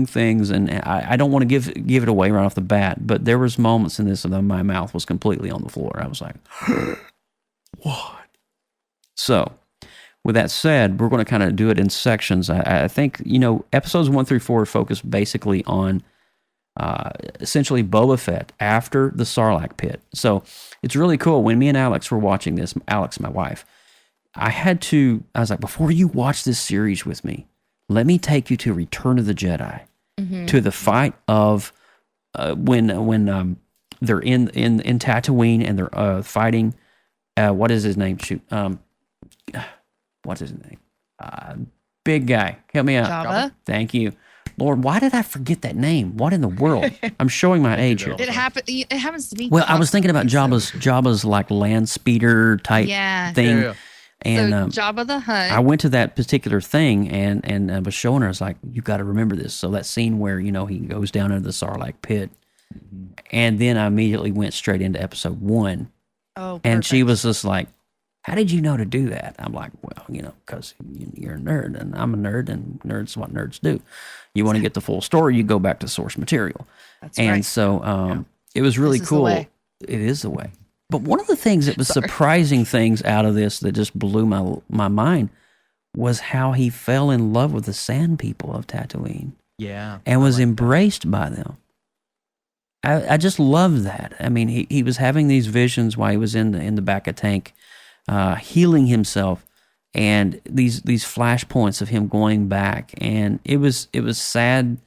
H: things, and I don't want to give it away right off the bat, but there was moments in this that my mouth was completely on the floor. I was like, what? So, with that said, we're going to kind of do it in sections. I think, episodes 1 through 4 focus basically on essentially Boba Fett after the Sarlacc pit. So, it's really cool. When me and Alex were watching this, Alex, my wife, I was like, before you watch this series with me, let me take you to Return of the Jedi, to the fight of when they're in Tatooine and they're fighting. What is his name? What's his name? Big guy. Help me out.
J: Jabba.
H: Thank you. Lord, why did I forget that name? What in the world? I'm showing my age here.
J: It happens to me.
H: Well, I was thinking about Jabba's like land speeder type thing.
I: Yeah.
H: And
J: Jabba the Hutt.
H: I went to that particular thing and I was showing her, I was like, you got to remember this. So that scene where, he goes down into the sarlacc pit. And then I immediately went straight into episode 1.
J: Oh,
H: and
J: perfect.
H: she was just like, how did you know to do that? I'm like, well, because you're a nerd and I'm a nerd and nerds what nerds do. You want to get the full story, you go back to source material.
J: That's
H: and
J: right.
H: so it was really
J: This is the
H: cool.
J: way.
H: It is the way. But one of the things that was surprising things out of this that just blew my mind was how he fell in love with the sand people of Tatooine.
I: Yeah.
H: And was embraced by them. I just loved that. I mean, he was having these visions while he was in the back of tank, healing himself, and these flashpoints of him going back, and it was sad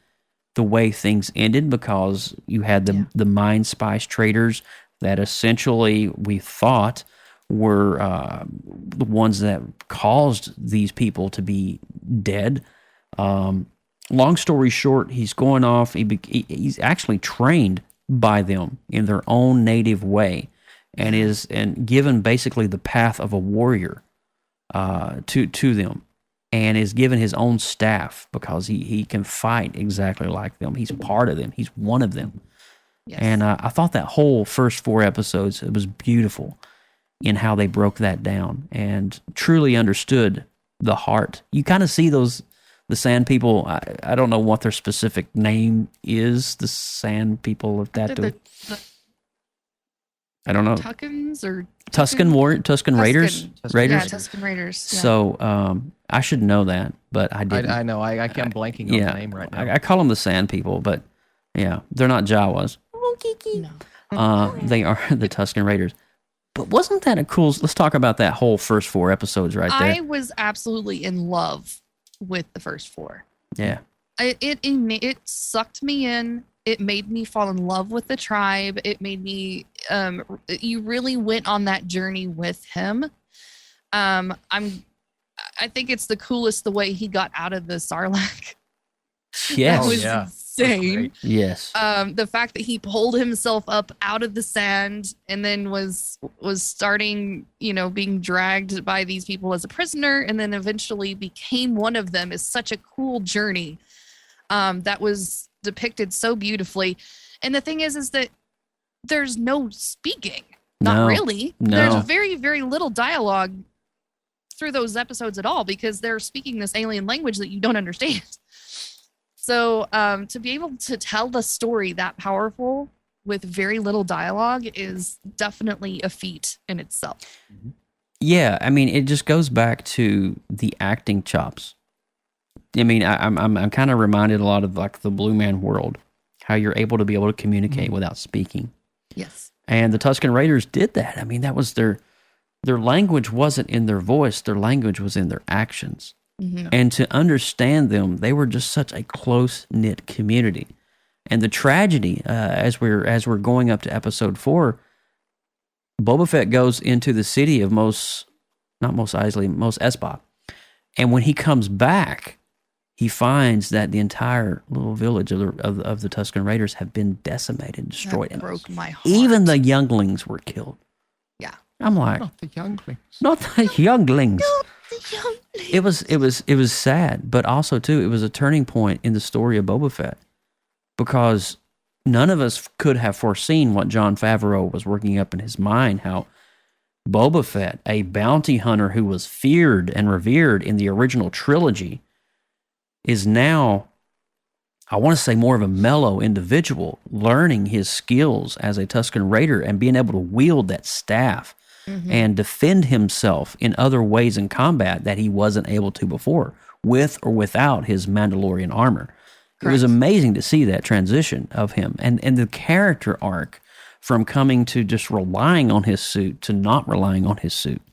H: the way things ended because you had the mind spice traders that essentially we thought were the ones that caused these people to be dead. Long story short, he's going off. He's actually trained by them in their own native way, and given basically the path of a warrior to them, and is given his own staff because he can fight exactly like them. He's part of them. He's one of them. Yes. And I thought that whole first 4 episodes, it was beautiful in how they broke that down and truly understood the heart. You kind of see the sand people. I don't know what their specific name is. The sand people of Tatooine. I don't know.
J: Tuskens or
H: Tusken Raiders.
J: Yeah, Tusken Raiders. Yeah.
H: So I should know that, but I didn't.
I: I know. I'm blanking on the name right now.
H: I call them the sand people, but yeah, they're not Jawas.
J: No.
H: They are the Tusken Raiders. But wasn't that a cool? Let's talk about that whole first 4 episodes right there.
J: I was absolutely in love with the first 4.
H: Yeah.
J: It sucked me in. It made me fall in love with the tribe. It made me. You really went on that journey with him. I think it's the coolest the way he got out of the sarlacc.
H: Yes.
J: That was insane.
H: Yes.
J: The fact that he pulled himself up out of the sand and then was starting, being dragged by these people as a prisoner, and then eventually became one of them is such a cool journey. That was depicted so beautifully. And the thing is that there's no speaking. Not really.
H: No.
J: There's very, very little dialogue through those episodes at all because they're speaking this alien language that you don't understand. So to be able to tell the story that powerful with very little dialogue is definitely a feat in itself.
H: Yeah, I mean, it just goes back to the acting chops. I mean, I'm kind of reminded a lot of like the Blue Man world, how you're able to communicate without speaking.
J: Yes.
H: And the Tusken Raiders did that. I mean, that was their language wasn't in their voice, their language was in their actions. Mm-hmm. And to understand them, they were just such a close-knit community. And the tragedy, as we're going up to episode 4, Boba Fett goes into the city of Mos Espa. And when he comes back, he finds that the entire little village of the Tusken Raiders have been decimated, destroyed.
J: That broke my heart.
H: Even the younglings were killed.
J: Yeah.
H: I'm like,
I: Not the younglings.
H: Not the younglings.
J: Not the younglings.
H: It was sad, but also too, it was a turning point in the story of Boba Fett because none of us could have foreseen what Jon Favreau was working up in his mind, how Boba Fett, a bounty hunter who was feared and revered in the original trilogy, is now, I want to say, more of a mellow individual, learning his skills as a Tusken Raider and being able to wield that staff and defend himself in other ways in combat that he wasn't able to before, with or without his Mandalorian armor. Correct. It was amazing to see that transition of him and the character arc from coming to just relying on his suit to not relying on his suit.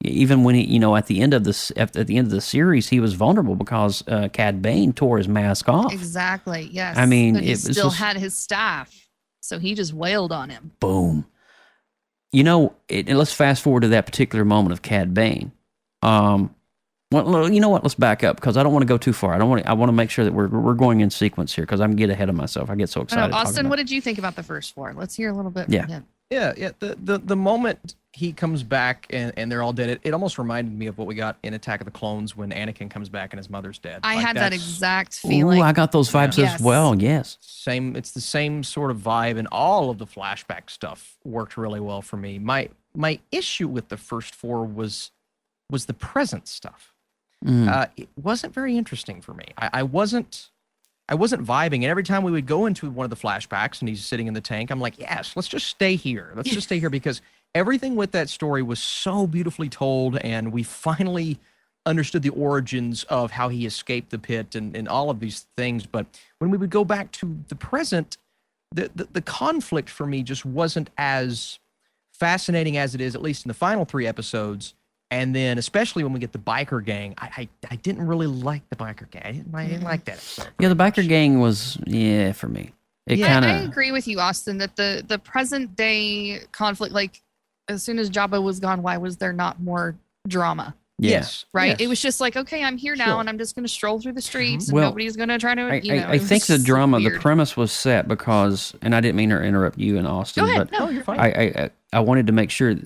H: Even when he, at the end of the series, he was vulnerable because Cad Bane tore his mask off.
J: Exactly. Yes.
H: I mean,
J: but he still had his staff, so he just wailed on him.
H: Boom. And let's fast forward to that particular moment of Cad Bane. Well, you know what? Let's back up because I don't want to go too far. I want to make sure that we're going in sequence here because I can get ahead of myself. I get so excited.
J: Austin, what did you think about the first 4? Let's hear a little bit.
H: Yeah.
J: From him.
I: Yeah. The moment he comes back and they're all dead, it almost reminded me of what we got in Attack of the Clones when Anakin comes back and his mother's dead.
J: I
I: Like,
J: had that
I: that's-
J: exact feeling.
H: Ooh, I got those vibes
J: Yes.
H: as well. Yes.
I: Same. It's the same sort of vibe, and all of the flashback stuff worked really well for me. My issue with the first four was the present stuff. It wasn't very interesting for me. I wasn't vibing, and every time we would go into one of the flashbacks and he's sitting in the tank, I'm like, yes, let's just stay here. Let's just stay here, because everything with that story was so beautifully told, and we finally understood the origins of how he escaped the pit and all of these things. But when we would go back to the present, the conflict for me just wasn't as fascinating as it is, at least in the final 3 episodes. And then, especially when we get the biker gang, I didn't really like the biker gang. I didn't like that episode.
H: Yeah, the biker gang was for me. It kind
J: I
H: of
J: agree with you, Austin, that the present day conflict, like as soon as Jabba was gone, why was there not more drama?
I: Yes.
J: Right.
I: Yes.
J: It was just like, okay, I'm here now,
I: Sure.
J: and I'm just going to stroll through the streets, and
H: Well,
J: nobody's going to try to.
H: I think the drama, the
J: weird.
H: premise was set because, and I didn't mean to interrupt you and Austin,
J: Go ahead.
H: but
J: No,
I: you're fine.
H: I wanted to make sure.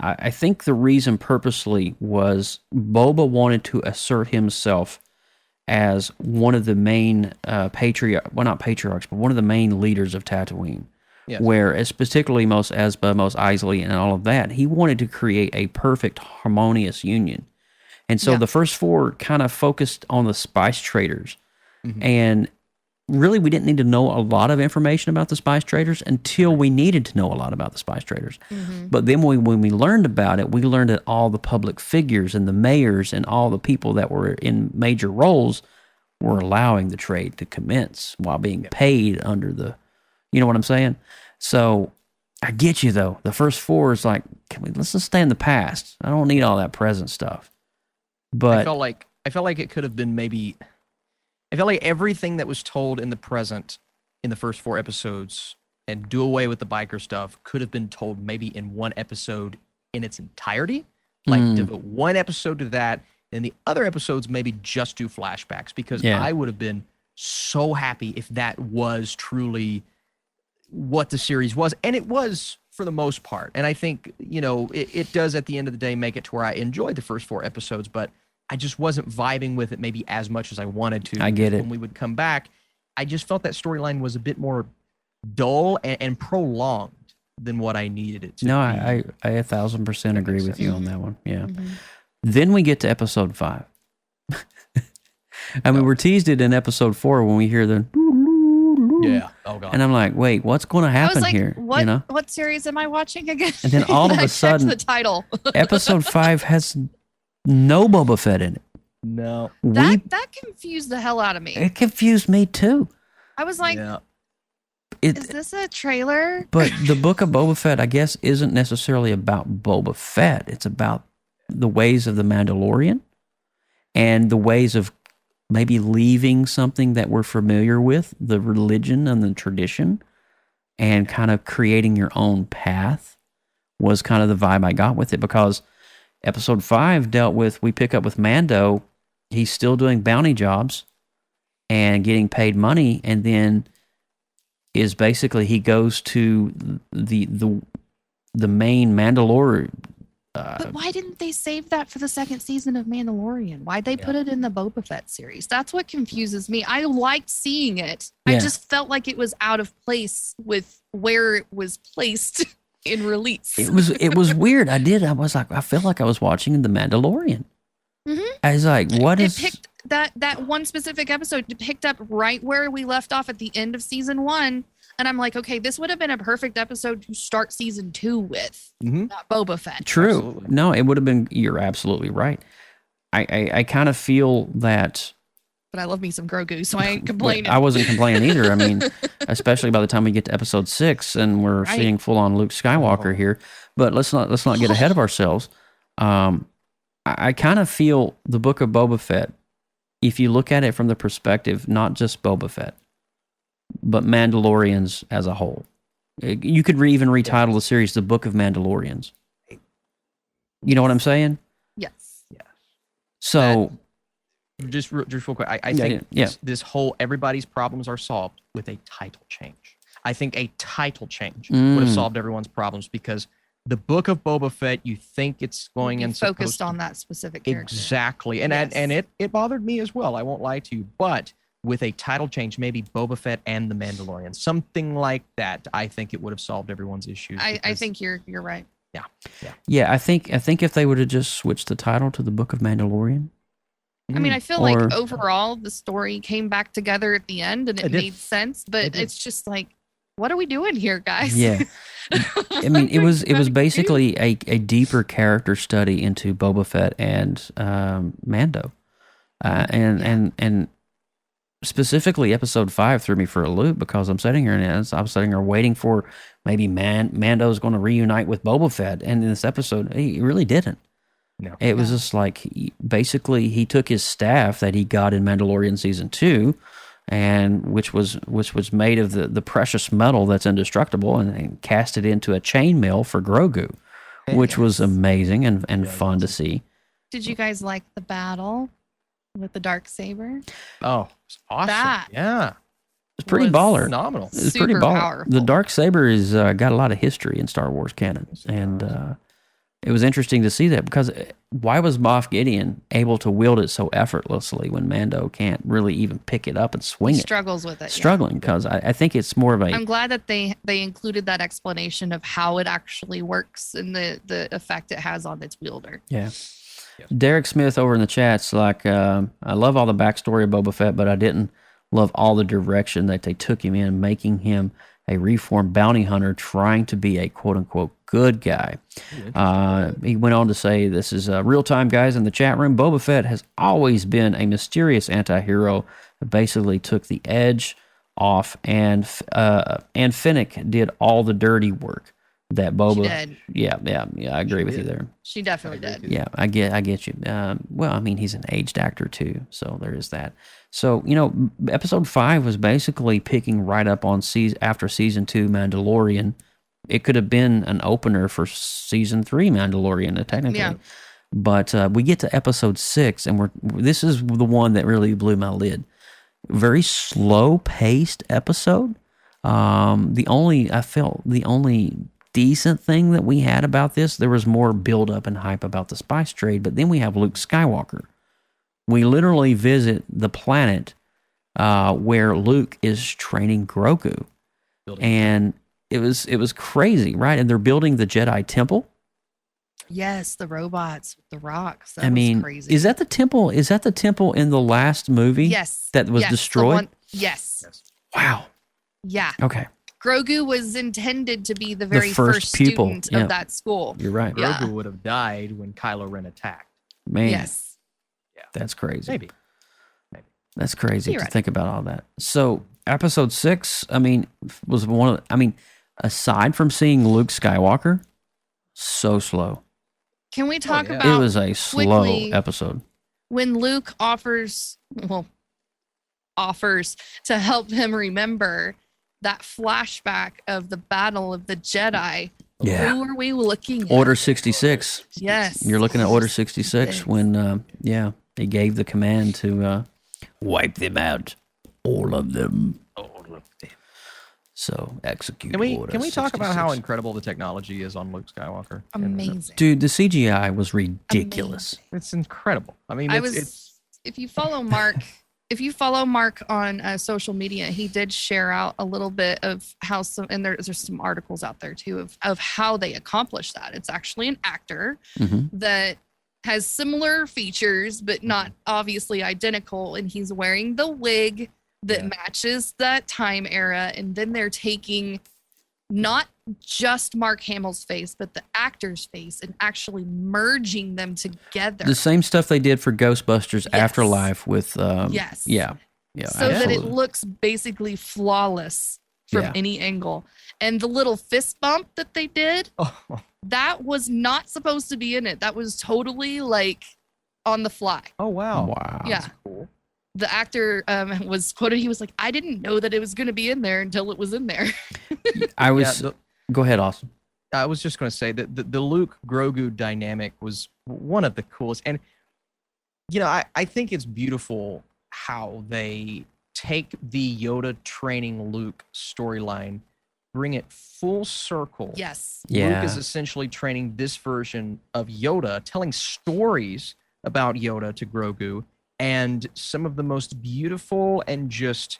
H: I think the reason purposely was Boba wanted to assert himself as one of the main not patriarchs, but one of the main leaders of Tatooine.
I: Yes.
H: Whereas particularly Mos Espa, Mos Eisley, and all of that, he wanted to create a perfect, harmonious union. And so the first 4 kind of focused on the spice traders. And really, we didn't need to know a lot of information about the spice traders until we needed to know a lot about the spice traders. But then when we learned about it, we learned that all the public figures and the mayors and all the people that were in major roles were allowing the trade to commence while being paid under the, you know what I'm saying? So I get you, though. The first 4 is like, let's just stay in the past. I don't need all that present stuff. But
I: I felt like it could have been maybe. I felt like everything that was told in the present in the first 4 episodes, and do away with the biker stuff, could have been told maybe in one episode in its entirety. Like devote one episode to that, and the other episodes maybe just do flashbacks, because I would have been so happy if that was truly what the series was. And it was for the most part. And I think, it does at the end of the day make it to where I enjoyed the first 4 episodes, but I just wasn't vibing with it maybe as much as I wanted to.
H: I get it.
I: When we would come back, I just felt that storyline was a bit more dull and prolonged than what I needed it to be.
H: No, I 1,000% agree with you on that one. Yeah. Then we get to episode 5. I mean, we're teased it in episode 4 when we hear the
I: yeah. Oh god.
H: and I'm like, wait, what's going to
J: I
H: happen
J: was like,
H: here?
J: what what series am I watching again?
H: And then all of
J: I
H: a sudden,
J: checked the title.
H: episode 5 has no Boba Fett in it.
I: No.
J: That confused the hell out of me.
H: It confused me too.
J: I was like,
I: Yeah.
J: is this a trailer?
H: But the book of Boba Fett, I guess, isn't necessarily about Boba Fett. It's about the ways of the Mandalorian and the ways of maybe leaving something that we're familiar with, the religion and the tradition, and kind of creating your own path was kind of the vibe I got with it, because episode 5 dealt with, we pick up with Mando, he's still doing bounty jobs and getting paid money, and then is basically he goes to the main Mandalorian.
J: But why didn't they save that for the second season of Mandalorian? Why'd they put it in the Boba Fett series? That's what confuses me. I liked seeing it.
H: Yeah.
J: I just felt like it was out of place with where it was placed in release.
H: It was weird. I was like, I felt like I was watching The Mandalorian. I was like, what
J: It
H: is
J: picked that one specific episode picked up right where we left off at the end of season 1. And I'm like, okay, this would have been a perfect episode to start season 2 with, not Boba Fett.
H: true?
I: Absolutely.
H: No, it would have been. You're absolutely right. I kind of feel that.
J: But I love me some Grogu, so I ain't complaining.
H: I wasn't complaining either. I mean, especially by the time we get to episode 6 and we're
J: Right.
H: seeing full on Luke Skywalker here. But let's not get ahead of ourselves. I kind of feel the book of Boba Fett, if you look at it from the perspective, not just Boba Fett, but Mandalorians as a whole. You could even retitle the series The Book of Mandalorians. You know what I'm saying?
J: Yes.
H: So,
I: Just real quick, I think
H: yeah.
I: this whole everybody's problems are solved with a title change. I think a title change would have solved everyone's problems, because the book of Boba Fett, you think it's going and
J: focused on that specific character.
I: Exactly. And it bothered me as well. I won't lie to you. But with a title change, maybe Boba Fett and the Mandalorian, something like that, I think it would have solved everyone's issues.
J: I think you're right.
H: Yeah. I think if they would have just switched the title to the Book of Mandalorian.
J: I mean, I feel like overall the story came back together at the end and it made sense, but it's just like, what are we doing here, guys?
H: Yeah. I mean, it was basically a deeper character study into Boba Fett and Mando. And specifically episode 5 threw me for a loop because I'm sitting here and I was sitting here waiting for maybe Mando's going to reunite with Boba Fett. And in this episode, he really didn't.
I: No.
H: It was just like, basically he took his staff that he got in Mandalorian season 2, and which was made of the precious metal that's indestructible, and cast it into a chainmail for Grogu, which was amazing and fun to see.
J: Did you guys like the battle with the darksaber?
I: Oh, it's awesome. Yeah.
H: It's pretty baller.
I: Phenomenal.
H: It's pretty baller. Powerful. The darksaber is got a lot of history in Star Wars canon, and it was interesting to see that, because why was Moff Gideon able to wield it so effortlessly when Mando can't really even pick it up and swing it?
J: Struggles with it.
H: Struggling, because I think it's more of a...
J: I'm glad that they included that explanation of how it actually works and the effect it has on its wielder.
H: Yeah. Derek Smith over in the chat's like, I love all the backstory of Boba Fett, but I didn't love all the direction that they took him in, making him a reformed bounty hunter trying to be a quote-unquote good guy. He went on to say, this is real-time, guys, in the chat room. Boba Fett has always been a mysterious anti-hero that basically took the edge off, and Fennec did all the dirty work that Boba...
J: She did.
H: Yeah, I agree with you there.
J: She definitely did.
H: Yeah, I get you. Well, I mean, he's an aged actor too, so there is that. So, episode 5 was basically picking right up on after season 2 Mandalorian. It could have been an opener for season 3 Mandalorian, technically. Yeah. But we get to episode 6, and this is the one that really blew my lid. Very slow-paced episode. The only decent thing that we had about this, there was more build-up and hype about the spice trade, but then we have Luke Skywalker. We literally visit the planet where Luke is training Grogu. And it was crazy, right? And they're building the Jedi temple.
J: Yes, the robots with the rocks.
H: That was crazy. Is that the temple? Is that the temple in the last movie?
J: Yes.
H: That was destroyed?
J: Yes.
H: Wow.
J: Yeah.
H: Okay.
J: Grogu was intended to be the very
H: first pupil
J: student of that school.
H: You're right.
I: Grogu would have died when Kylo Ren attacked.
H: Man.
J: Yes.
H: Yeah. That's crazy.
I: Maybe.
H: That's crazy to think about all that. So, episode 6, was one of aside from seeing Luke Skywalker, so slow.
J: Can we talk about
H: it was a slow episode.
J: When Luke offers to help him remember that flashback of the Battle of the Jedi.
H: Yeah.
J: Who are we looking at?
H: Order 66.
J: Yes.
H: You're looking at Order 66 when, he gave the command to wipe them out. All of them. So, execute Order
I: Can we talk
H: 66.
I: about how incredible the technology is on Luke Skywalker?
J: Amazing.
H: Dude, the CGI was ridiculous.
J: Amazing.
I: It's incredible.
J: If you follow Mark... If you follow Mark on social media, he did share out a little bit of how and there's some articles out there too of how they accomplish that. It's actually an actor that has similar features, but not obviously identical. And he's wearing the wig that matches that time era. And then they're taking not just Mark Hamill's face, but the actor's face and actually merging them together.
H: The same stuff they did for Ghostbusters Afterlife with,
J: yes.
H: Yeah.
J: So that it looks basically flawless from any angle. And the little fist bump that they did, that was not supposed to be in it. That was totally like on the fly.
I: Oh, wow.
H: Wow.
J: Yeah.
I: That's cool.
J: The actor was quoted. He was like, I didn't know that it was going to be in there until it was in there.
H: Go ahead, Austin.
I: I was just going to say that the Luke Grogu dynamic was one of the coolest. And, I think it's beautiful how they take the Yoda training Luke storyline bring it full circle.
J: Yes.
H: Yeah.
I: Luke is essentially training this version of Yoda, telling stories about Yoda to Grogu, and some of the most beautiful and just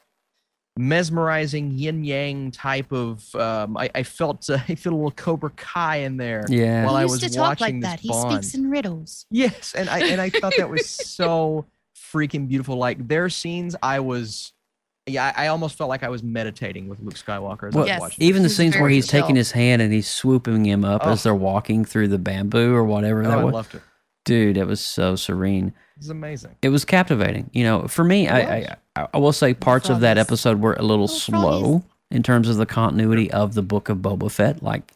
I: mesmerizing yin-yang type of I felt a little Cobra Kai in there while I was
J: to
I: watching
J: talk like
I: this
J: that. He
I: bond.
J: speaks in riddles.
I: Yes, and I thought that was so freaking beautiful. Like their scenes, I almost felt like I was meditating with Luke Skywalker as I was watching.
H: Even the scenes where he's
J: chill.
H: taking his hand and he's swooping him up as they're walking through the bamboo or whatever that
I: I
H: was.
I: loved it.
H: Dude, it was so serene.
I: It was amazing.
H: It was captivating. You know, for me, I will say parts of that episode were a little slow in terms of the continuity of the book of Boba Fett. Like,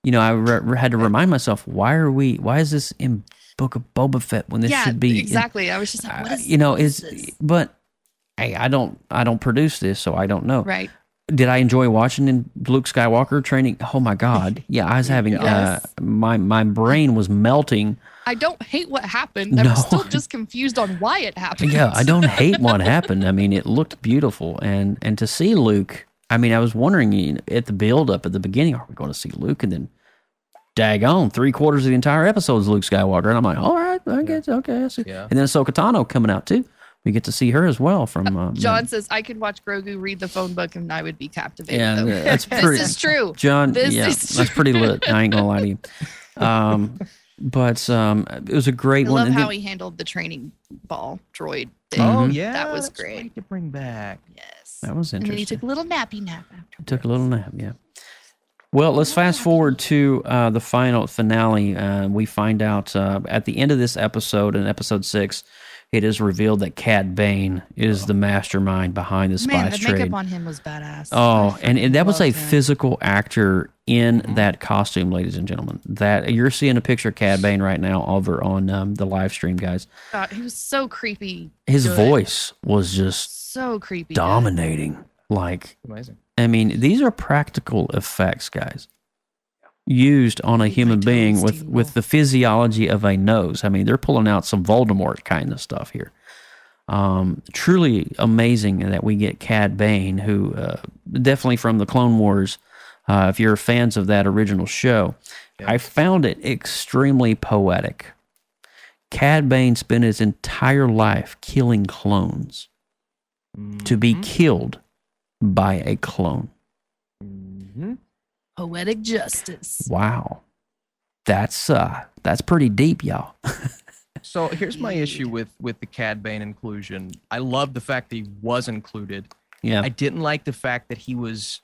H: you know, I had to remind myself, why is this in book of Boba Fett when this should be
J: exactly. I was just like, what is
H: you know,
J: this?
H: But hey, I don't produce this, so I don't know.
J: Right.
H: Did I enjoy watching in Luke Skywalker training? Oh my God. Yeah, I was having my brain was melting.
J: I don't hate what happened. I'm still just confused on why it happened.
H: Yeah, I don't hate what happened. I mean, it looked beautiful, and to see Luke. I mean, I was wondering at the build up at the beginning, are we going to see Luke? And then, daggone, 3/4 of the entire episode is Luke Skywalker, and I'm like, all right, I guess okay. I see. Yeah. And then Ahsoka Tano coming out too. We get to see her as well from.
J: John says I could watch Grogu read the phone book and I would be captivated.
H: Yeah, that's pretty.
J: This is true.
H: John,
J: This
H: that's pretty lit. I ain't gonna lie to you. But it was a great one.
J: I love
H: And
J: how
H: then-
J: he handled the training ball droid thing.
I: Oh yeah,
J: that was
I: that's
J: great.
I: great to bring back.
J: Yes,
H: that was
J: and then he
H: interesting.
J: took a little nappy nap after.
H: Took a little nap, yeah. Well, let's fast forward to the final finale. We find out at the end of this episode, in episode 6, it is revealed that Cad Bane is the mastermind behind the
J: Man,
H: spice
J: the
H: trade.
J: makeup on him was badass.
H: Oh, and that was a
J: loved him.
H: physical actor in that costume, ladies and gentlemen. That you're seeing a picture of Cad Bane right now over on the live stream, guys.
J: God, he was so creepy.
H: His
J: good.
H: voice was just
J: So creepy.
H: dominating. Like,
I: Amazing.
H: I mean, these are practical effects, guys, used on a human being with the physiology of a nose. I mean, they're pulling out some Voldemort kind of stuff here. Truly amazing that we get Cad Bane, who definitely from the Clone Wars, if you're fans of that original show, I found it extremely poetic. Cad Bane spent his entire life killing clones to be killed by a clone.
J: Poetic justice.
H: Wow. That's pretty deep, y'all.
I: So here's my issue with the Cad Bane inclusion. I love the fact that he was included.
H: Yeah.
I: I didn't like the fact that he was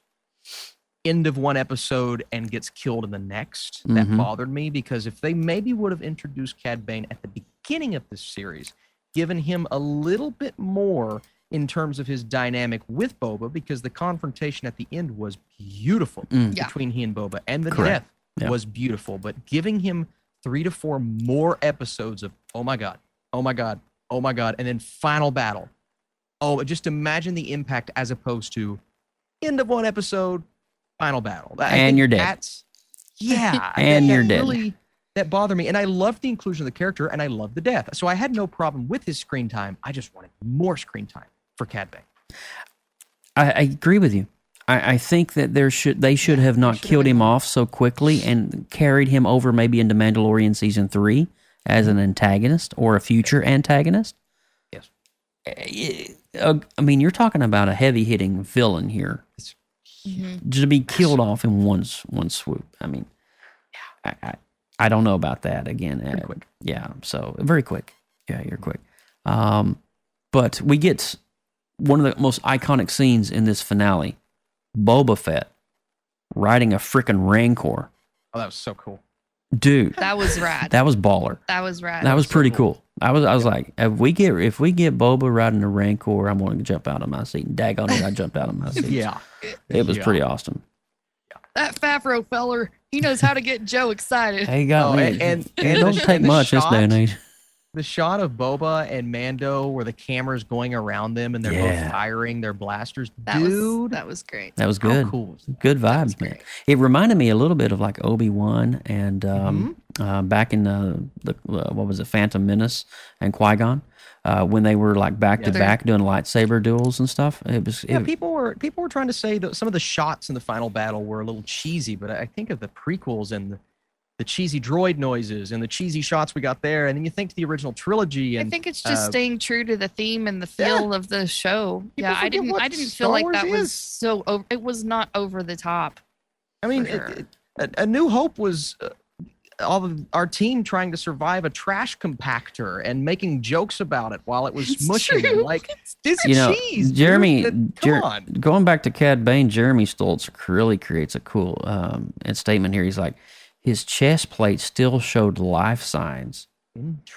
I: end of one episode and gets killed in the next. That bothered me, because if they maybe would have introduced Cad Bane at the beginning of this series, given him a little bit more in terms of his dynamic with Boba, because the confrontation at the end was beautiful between he and Boba, and the
H: Correct.
I: death was beautiful. But giving him 3 to 4 more episodes of oh my god, oh my god, oh my god, and then final battle. Oh, just imagine the impact as opposed to end of one episode, final battle. I
H: And
I: think
H: you're dead.
I: that's- Yeah,
H: And
I: that
H: you're dead.
I: Really, that bothered me, and I loved the inclusion of the character, and I loved the death. So I had no problem with his screen time. I just wanted more screen time for Cad Bane.
H: I agree with you. I think that they should have not killed him off so quickly and carried him over maybe into Mandalorian season 3 as an antagonist or a future antagonist.
I: Yes.
H: I mean, you're talking about a heavy hitting villain here. To be killed off in one swoop. I mean, I don't know about that again.
I: Pretty quick.
H: Yeah, so very quick. Yeah, you're quick. But we get one of the most iconic scenes in this finale. Boba Fett riding a freaking Rancor.
I: Oh, that was so cool.
H: Dude.
J: That was rad.
H: That was baller.
J: That was rad.
H: That was pretty cool. I was like, if we get Boba riding a Rancor, I'm going to jump out of my seat. And daggone it, I jumped out of my seat.
I: Yeah.
H: It was pretty awesome.
J: That Favreau feller, he knows how to get Joe excited.
H: Hey, got me.
I: And
H: it don't
I: the-
H: take
I: and the
H: much this day and age.
I: The shot of Boba and Mando where the camera's going around them and they're both firing their blasters.
J: That
I: Dude,
J: was great.
H: That was good.
I: How cool was that?
H: Good vibes, man. It reminded me a little bit of like Obi-Wan and back in the what was it, Phantom Menace and Qui-Gon, when they were like back to back doing lightsaber duels and stuff.
I: People were trying to say that some of the shots in the final battle were a little cheesy, but I think of the prequels and the cheesy droid noises and the cheesy shots we got there, and then you think to the original trilogy. And
J: I think it's just staying true to the theme and the feel of the show. I didn't feel like that was so. It was not over the top.
I: I mean, A New Hope was all of our team trying to survive a trash compactor and making jokes about it while it was mushing. And like, this is cheese.
H: Jeremy,
I: come on.
H: Going back to Cad Bane, Jeremy Stoltz really creates a cool statement here. He's like, his chest plate still showed life signs.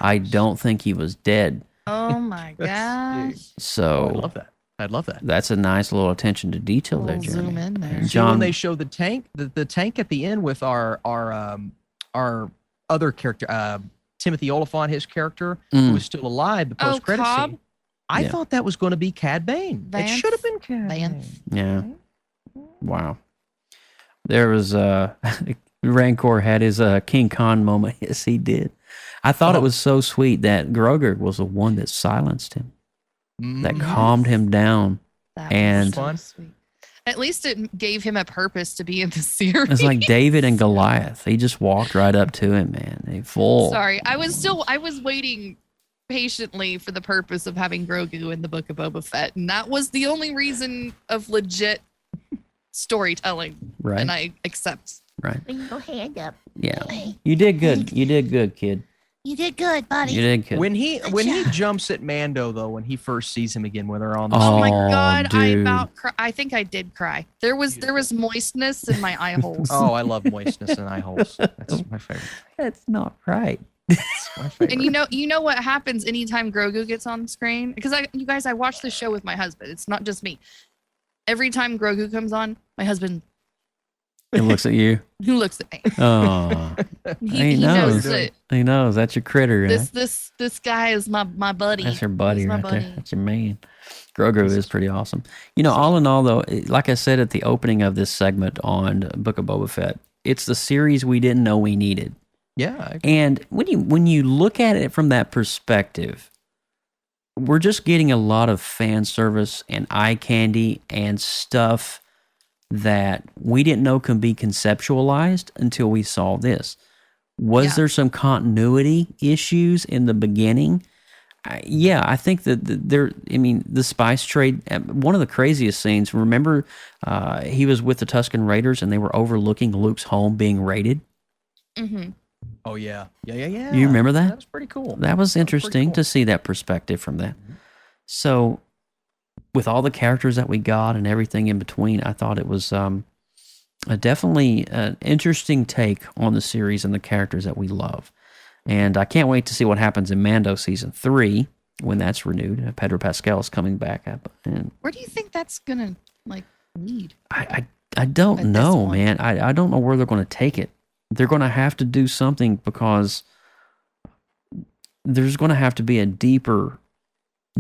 H: I don't think he was dead.
J: Oh my gosh.
H: So
I: I love that. I'd love that.
H: That's a nice little attention to detail there, Jeremy.
J: Zoom in there.
H: John,
I: when they show the tank, the tank at the end with our other character, Timothy Oliphant, his character, who was still alive, the post-credit scene. I thought that was going to be Cad Bane. It should have been Cad Bane.
H: Yeah. Wow. There was Rancor had his King Khan moment. Yes, he did. I thought it was so sweet that Grogu was the one that silenced him, that calmed him down.
J: That
H: and
J: was so sweet. At least it gave him a purpose to be in the series.
H: It's like David and Goliath. He just walked right up to him, man.
J: Sorry, I was waiting patiently for the purpose of having Grogu in the Book of Boba Fett, and that was the only reason of legit storytelling.
H: Right.
J: And I accept.
H: Right.
M: Bring your hand up.
H: Yeah. You did good. You did good, kid.
M: You did good, buddy.
H: You did good.
I: When he jumps at Mando, though, when he first sees him again, when they're on the
J: Oh my God!
H: dude.
J: I think I did cry. There was moistness in my eye holes.
I: Oh, I love moistness in eye holes. That's my favorite.
H: That's not right.
I: My favorite.
J: And you know what happens anytime Grogu gets on screen? Because I watch the show with my husband. It's not just me. Every time Grogu comes on, my husband
H: He looks at you.
J: He looks at me.
H: Oh,
J: he knows that.
H: He knows that's your critter.
J: This guy is my buddy.
H: That's your buddy
J: He's my
H: right
J: buddy.
H: there. That's your man. Grogu is pretty awesome. You know, all in all, though, like I said at the opening of this segment on Book of Boba Fett, it's the series we didn't know we needed.
I: Yeah.
H: And when you look at it from that perspective, we're just getting a lot of fan service and eye candy and stuff that we didn't know can be conceptualized until we saw this. Was there some continuity issues in the beginning? I think that the spice trade, one of the craziest scenes, remember he was with the Tusken Raiders and they were overlooking Luke's home being raided?
J: Mm-hmm.
I: Oh, yeah.
H: You remember that?
I: That was pretty cool.
H: That was interesting to see that perspective from that. Mm-hmm. So, with all the characters that we got and everything in between, I thought it was definitely an interesting take on the series and the characters that we love. And I can't wait to see what happens in Mando Season 3 when that's renewed. Pedro Pascal is coming back up. And
J: Where do you think that's going to lead?
H: I don't know, man. I don't know where they're going to take it. They're going to have to do something because there's going to have to be a deeper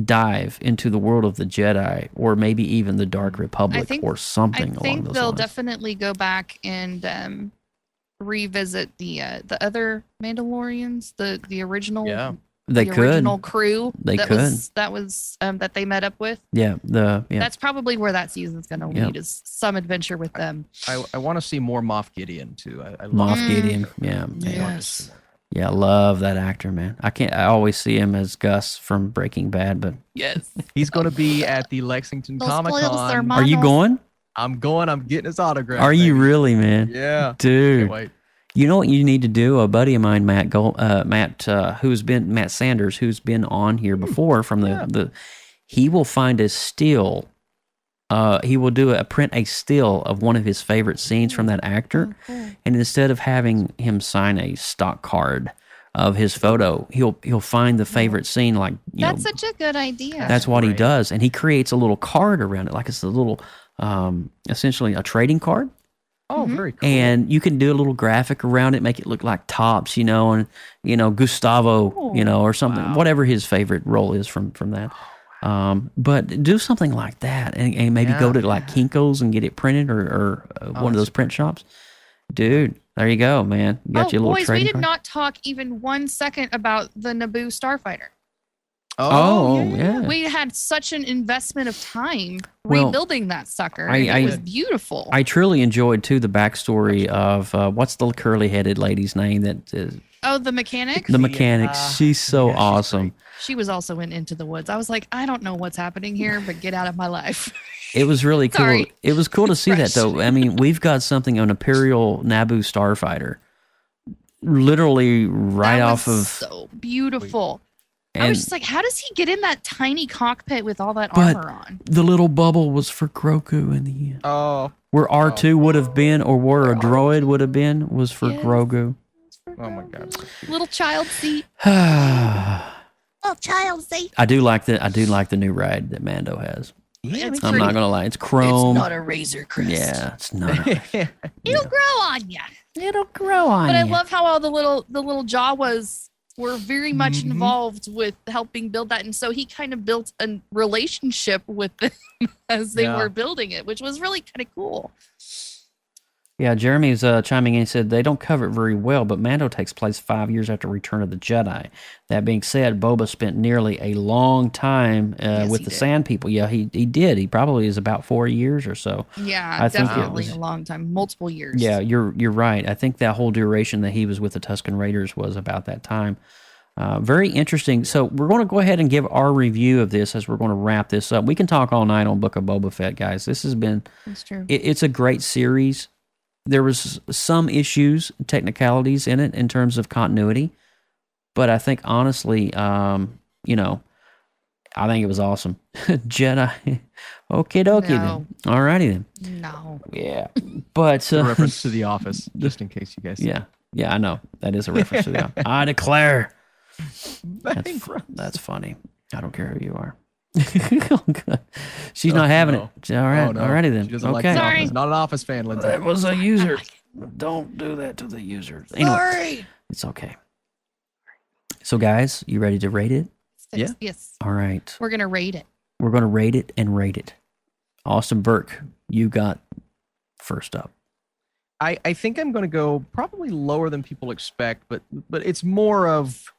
H: dive into the world of the Jedi or maybe even the Dark Republic or something along those lines.
J: I think they'll definitely go back and revisit the other Mandalorians, the original original crew that they met up with. That's probably where that season's going to lead, is some adventure with them.
I: I want to see more Moff Gideon too. I
H: love Moff Gideon.
J: Yes.
H: Yeah, I love that actor, man. I always see him as Gus from Breaking Bad, but
J: yes,
I: he's going to be at the Lexington Comic-Con.
H: Are you going?
I: I'm going. I'm getting his autograph.
H: Are you really, man?
I: Yeah,
H: dude.
I: Can't wait.
H: You know what you need to do? A buddy of mine, Matt Sanders, who's been on here before from he will find a still. He will print a still of one of his favorite scenes from that actor, and instead of having him sign a stock card of his photo, he'll find the favorite scene.
J: That's such a good idea.
H: That's what he does, and he creates a little card around it, like it's a little, essentially a trading card.
I: Oh, very cool.
H: And you can do a little graphic around it, make it look like Tops, and Gustavo, or something, whatever his favorite role is from that. But do something like that, and maybe go to Kinko's and get it printed, or one of those print shops. Dude, There you go, man. You got your little
J: boys, we
H: trading
J: did
H: card.
J: not talk even 1 second about the Naboo starfighter.
H: Yeah.
J: We had such an investment of time
H: Well,
J: rebuilding that sucker. It was beautiful.
H: I truly enjoyed, too, the backstory of what's the curly-headed lady's name that is...
J: Oh, the mechanic?
H: The mechanic. She's so awesome.
J: She was also in Into the Woods. I was like, I don't know what's happening here, but get out of my life.
H: It was really cool.
J: Sorry.
H: It was cool to see that, though. I mean, we've got something, an Imperial Naboo starfighter, literally right off of...
J: So beautiful. I
H: And-
J: was just like, how does he get in that tiny cockpit with all that
H: But
J: armor on?
H: the little bubble was for Grogu in the end.
I: Oh.
H: Where R2 would have been, or where a droid would have been, was for Grogu.
I: Oh my God.
J: Little child seat.
M: Oh, child safe.
H: I do like the new ride that Mando has.
J: Yeah, it's
H: I'm
J: pretty.
H: not gonna lie, it's chrome.
J: It's not a Razor Crest.
H: Yeah, it's not.
J: It'll grow on you.
H: It'll grow on
J: But I
H: ya.
J: love how all the little Jawas were very much involved with helping build that, and so he kind of built a relationship with them as they were building it, which was really kind of cool.
H: Yeah, Jeremy's chiming in and said they don't cover it very well, but Mando takes place 5 years after Return of the Jedi. That being said, Boba spent nearly a long time with the Sand People. Yeah, he did. He probably is about 4 years or so.
J: Yeah,
H: I think it
J: definitely
H: was-
J: a long time, multiple years.
H: Yeah, you're right. I think that whole duration that he was with the Tusken Raiders was about that time. Very interesting. So we're going to go ahead and give our review of this as we're going to wrap this up. We can talk all night on Book of Boba Fett, guys. This has been...
J: That's true.
H: It's a great series. There was some issues, technicalities in it in terms of continuity, but I think honestly, I think it was awesome. Jedi, okie dokie
J: No.
H: then. Alrighty then.
J: No.
H: Yeah, but
I: A reference to The Office, just in case you guys.
H: Yeah, I know that is a reference to the. I declare. That's funny. I don't care who you are. She's not having it. All right, alrighty then.
I: She doesn't like
H: Okay.
I: The Office. Not an Office fan, Lindsay.
H: That was a user. Don't do that to the user. Anyway,
J: Sorry.
H: it's okay. So, guys, you ready to rate it?
J: Yes.
H: All right.
J: We're going to rate it.
H: We're going to rate it and rate it. Austin Burke, you got first up.
I: I think I'm going to go probably lower than people expect, but it's more of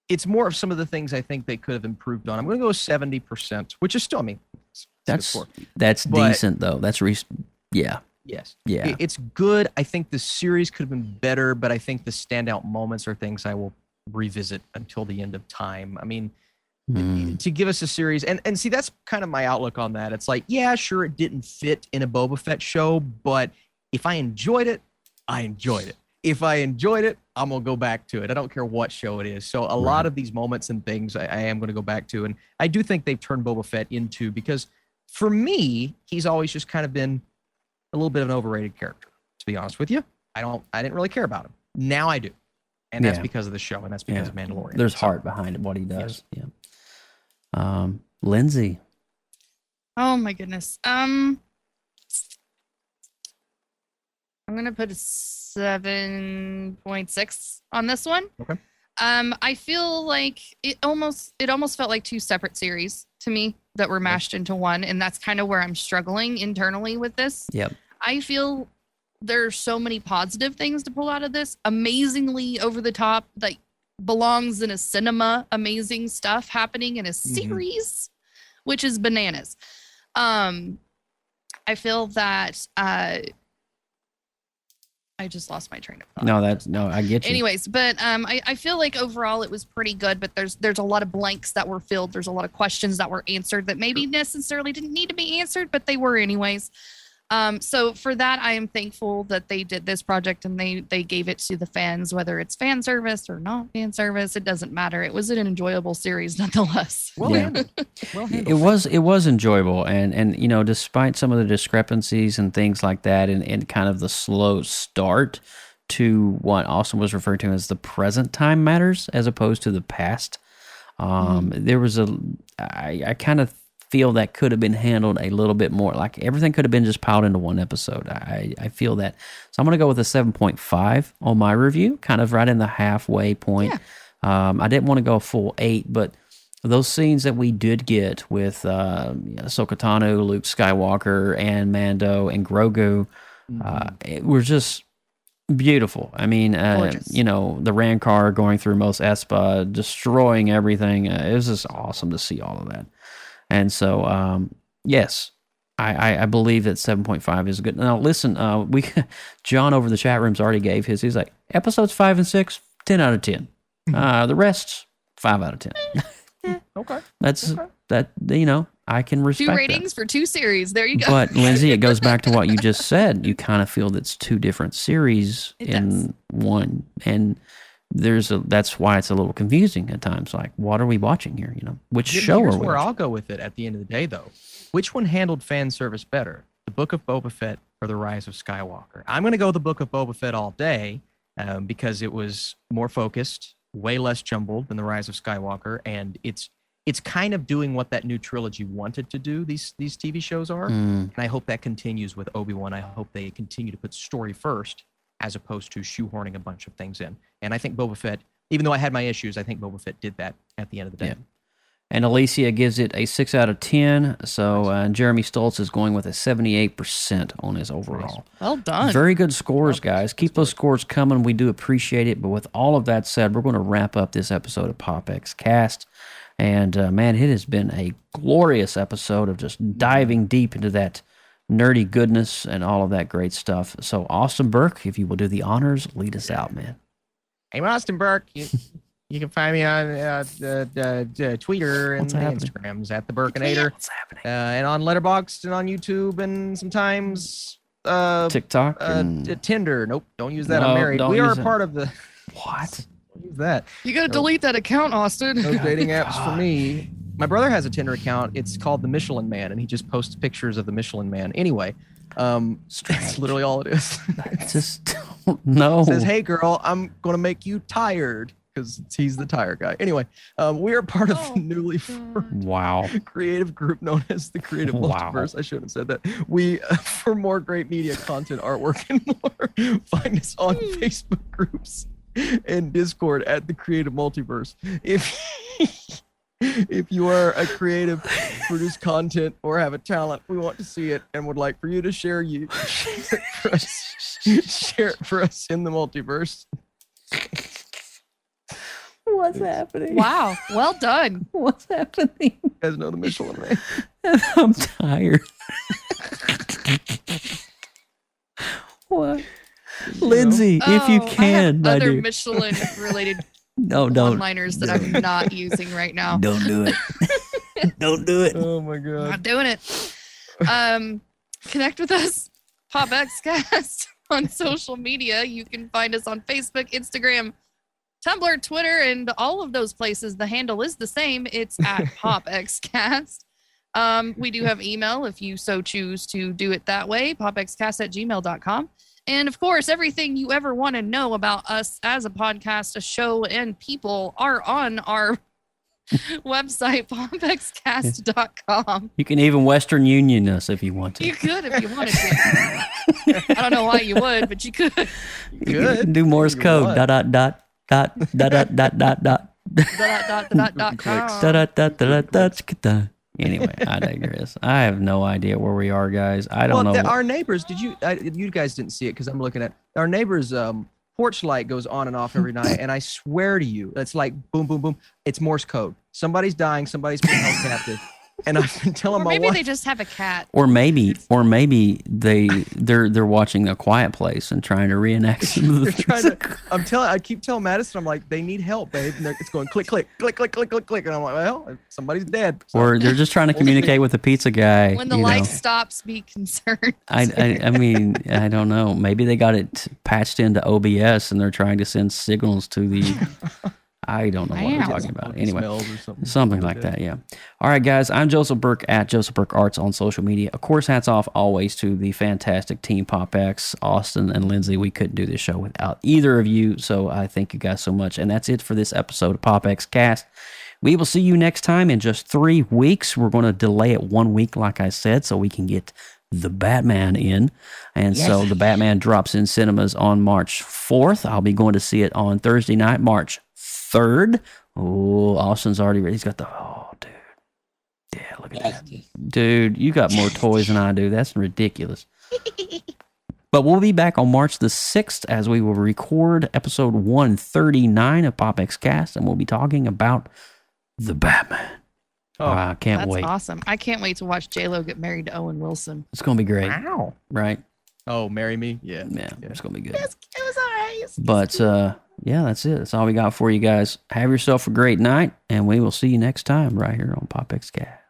I: some of the things I think they could have improved on. I'm going to go 70%, which is still, it's a good score.
H: That's
I: But-
H: decent though. That's yeah.
I: Yes.
H: Yeah.
I: It's good. I think the series could have been better, but I think the standout moments are things I will revisit until the end of time. I mean, to give us a series, and see, that's kind of my outlook on that. It's like, yeah, sure, it didn't fit in a Boba Fett show, but if I enjoyed it, I enjoyed it. If I enjoyed it, I'm going to go back to it. I don't care what show it is. So a lot of these moments and things I am going to go back to. And I do think they've turned Boba Fett into, because for me, he's always just kind of been a little bit of an overrated character, to be honest with you. I didn't really care about him. Now I do. And that's
H: Yeah.
I: because of the show, and that's because of Mandalorian.
H: There's heart behind it, what he does. Yeah. Lindsay.
J: Oh my goodness. I'm gonna put a 7.6 on this one.
I: Okay.
J: I feel like it almost felt like two separate series to me that were mashed into one, and that's kind of where I'm struggling internally with this.
H: Yep.
J: I feel there's so many positive things to pull out of this. Amazingly over the top, like belongs in a cinema, amazing stuff happening in a series, which is bananas. I feel that I just lost my train of thought.
H: No, I get you.
J: Anyways, but I feel like overall it was pretty good, but there's a lot of blanks that were filled. There's a lot of questions that were answered that maybe necessarily didn't need to be answered, but they were anyways. So for that, I am thankful that they did this project and they gave it to the fans, whether it's fan service or not fan service. It doesn't matter. It was an enjoyable series nonetheless.
I: Well handled.
H: It was enjoyable, and despite some of the discrepancies and things like that, and kind of the slow start to what Austin was referring to as the present time matters as opposed to the past. There was I kind of feel that could have been handled a little bit more. Like everything could have been just piled into one episode. I feel that. So I'm going to go with a 7.5 on my review, kind of right in the halfway point. Yeah. I didn't want to go a full 8, but those scenes that we did get with Ahsoka Tano, Luke Skywalker, and Mando and Grogu, it was just Beautiful. I mean,
J: Gorgeous.
H: you know, the Rancor going through Mos Espa, destroying everything. It was just awesome to see all of that. And so, yes, I believe that 7.5 is good. Now, listen, John over the chat rooms already gave his. He's like, episodes 5 and 6, 10 out of 10. The rest, 5 out of 10.
I: Okay.
H: That, you know, I can respect
J: 2 ratings for 2 series. There you go.
H: But Lindsay, it goes back to what you just said. You kind of feel that's 2 different series in one, and that's why it's a little confusing at times. Like, what are we watching here? You know, which show
I: Here's
H: are we
I: where
H: watching?
I: I'll go with it at the end of the day, though. Which one handled fan service better, the Book of Boba Fett or the Rise of Skywalker? I'm going to go the Book of Boba Fett all day because it was more focused, way less jumbled than the Rise of Skywalker, and it's kind of doing what that new trilogy wanted to do. These TV shows are, and I hope that continues with Obi-Wan. I hope they continue to put story first as opposed to shoehorning a bunch of things in. And I think Boba Fett, even though I had my issues, I think Boba Fett did that at the end of the day.
H: Yeah. And Alicia gives it a 6 out of 10. So Jeremy Stoltz is going with a 78% on his overall.
J: Well done.
H: Very good scores, guys. Keep those scores coming. We do appreciate it. But with all of that said, we're going to wrap up this episode of PopX Cast. And man, it has been a glorious episode of just diving deep into that nerdy goodness and all of that great stuff. So Austin Burke, if you will do the honors, lead us out, man.
I: I'm Austin Burke. You can find me on Twitter and Instagrams at the Burkinator.
H: What's happening?
I: And on Letterboxd and on YouTube and sometimes
H: TikTok,
I: Tinder. Nope, don't use that.
H: No,
I: I'm married.
H: don't
I: We are
H: use
I: a
H: it.
I: part of the.
H: What?
I: Don't use that.
J: You got to delete that account, Austin.
I: Those dating apps for me. My brother has a Tinder account. It's called the Michelin Man, and he just posts pictures of the Michelin Man. Anyway, that's literally all it is.
H: Just no.
I: It says, "Hey girl, I'm gonna make you tired," because he's the tire guy. Anyway, we are part of the newly formed creative group known as the Creative Multiverse. I shouldn't have said that. We, for more great media content, artwork, and more, find us on Facebook groups and Discord at the Creative Multiverse. If you are a creative, produce content, or have a talent, we want to see it and would like for you to share it for us in the multiverse.
H: What's happening?
J: Wow. Well done.
H: What's happening?
I: You guys know the Michelin Man.
H: I'm tired. What? Lindsay, if you can,
J: I have
H: my
J: other
H: dear.
J: Michelin-related
H: No, don't.
J: one-liners that I'm not using right now.
H: Don't do it. Don't do it.
I: Oh my god.
J: Not doing it. Connect with us, PopXcast, on social media. You can find us on Facebook, Instagram, Tumblr, Twitter, and all of those places. The handle is the same. It's at PopXcast. We do have email if you so choose to do it that way, popxcast@gmail.com. And of course, everything you ever want to know about us as a podcast, a show, and people are on our website, popxcast.com.
H: You can even Western Union us if you want to.
J: You could if you wanted to. I don't know why you would, but you could.
H: You can do Morse code. Dot dot dot dot dot dot dot dot dot. Anyway, I digress. I have no idea where we are, guys. I don't know.
I: Our neighbors, you guys didn't see it because I'm looking at our neighbors' porch light goes on and off every night, and I swear to you, it's like boom, boom, boom. It's Morse code. Somebody's dying. Somebody's being held captive. And I've been telling my wife.
J: Maybe they just have a cat.
H: Or maybe they're watching A Quiet Place and trying to reenact some of the things.
I: I keep telling Madison, I'm like, they need help, babe. And it's going click, click, click, click, click, click, click. And I'm like, well, somebody's dead. So.
H: Or they're just trying to communicate with the pizza guy.
J: When the light stops, be concerned.
H: I mean, I don't know. Maybe they got it patched into OBS and they're trying to send signals to the. I don't know what we're talking about. Anyway, something like that, yeah. All right, guys, I'm Joseph Burke at Joseph Burke Arts on social media. Of course, hats off always to the fantastic team PopX, Austin and Lindsay. We couldn't do this show without either of you, so I thank you guys so much. And that's it for this episode of PopX Cast. We will see you next time in just 3 weeks. We're going to delay it 1 week, like I said, so we can get the Batman in. And so the Batman drops in cinemas on March 4th. I'll be going to see it on Thursday night, March 3rd. Oh, Austin's already ready. He's got the, oh, dude. Yeah, look at that. Dude, you got more toys than I do. That's ridiculous. But we'll be back on March the 6th as we will record episode 139 of PopX Cast, and we'll be talking about the Batman.
I: Oh,
H: I can't wait.
J: That's awesome. I can't wait to watch J-Lo get married to Owen Wilson.
H: It's going to be great.
I: Wow.
H: Right?
I: Oh, marry me? Yeah.
H: It's going to be good.
J: It was all right.
H: But, yeah, that's it. That's all we got for you guys. Have yourself a great night, and we will see you next time right here on PopX Cast.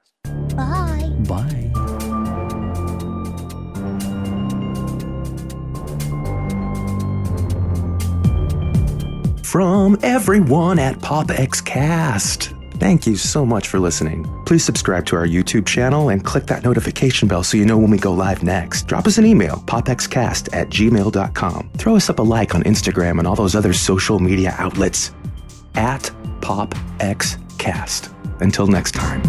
M: Bye.
H: Bye.
A: From everyone at PopX Cast, thank you so much for listening. Please subscribe to our YouTube channel and click that notification bell so you know when we go live next. Drop us an email, popxcast@gmail.com. Throw us up a like on Instagram and all those other social media outlets at PopX Cast. Until next time.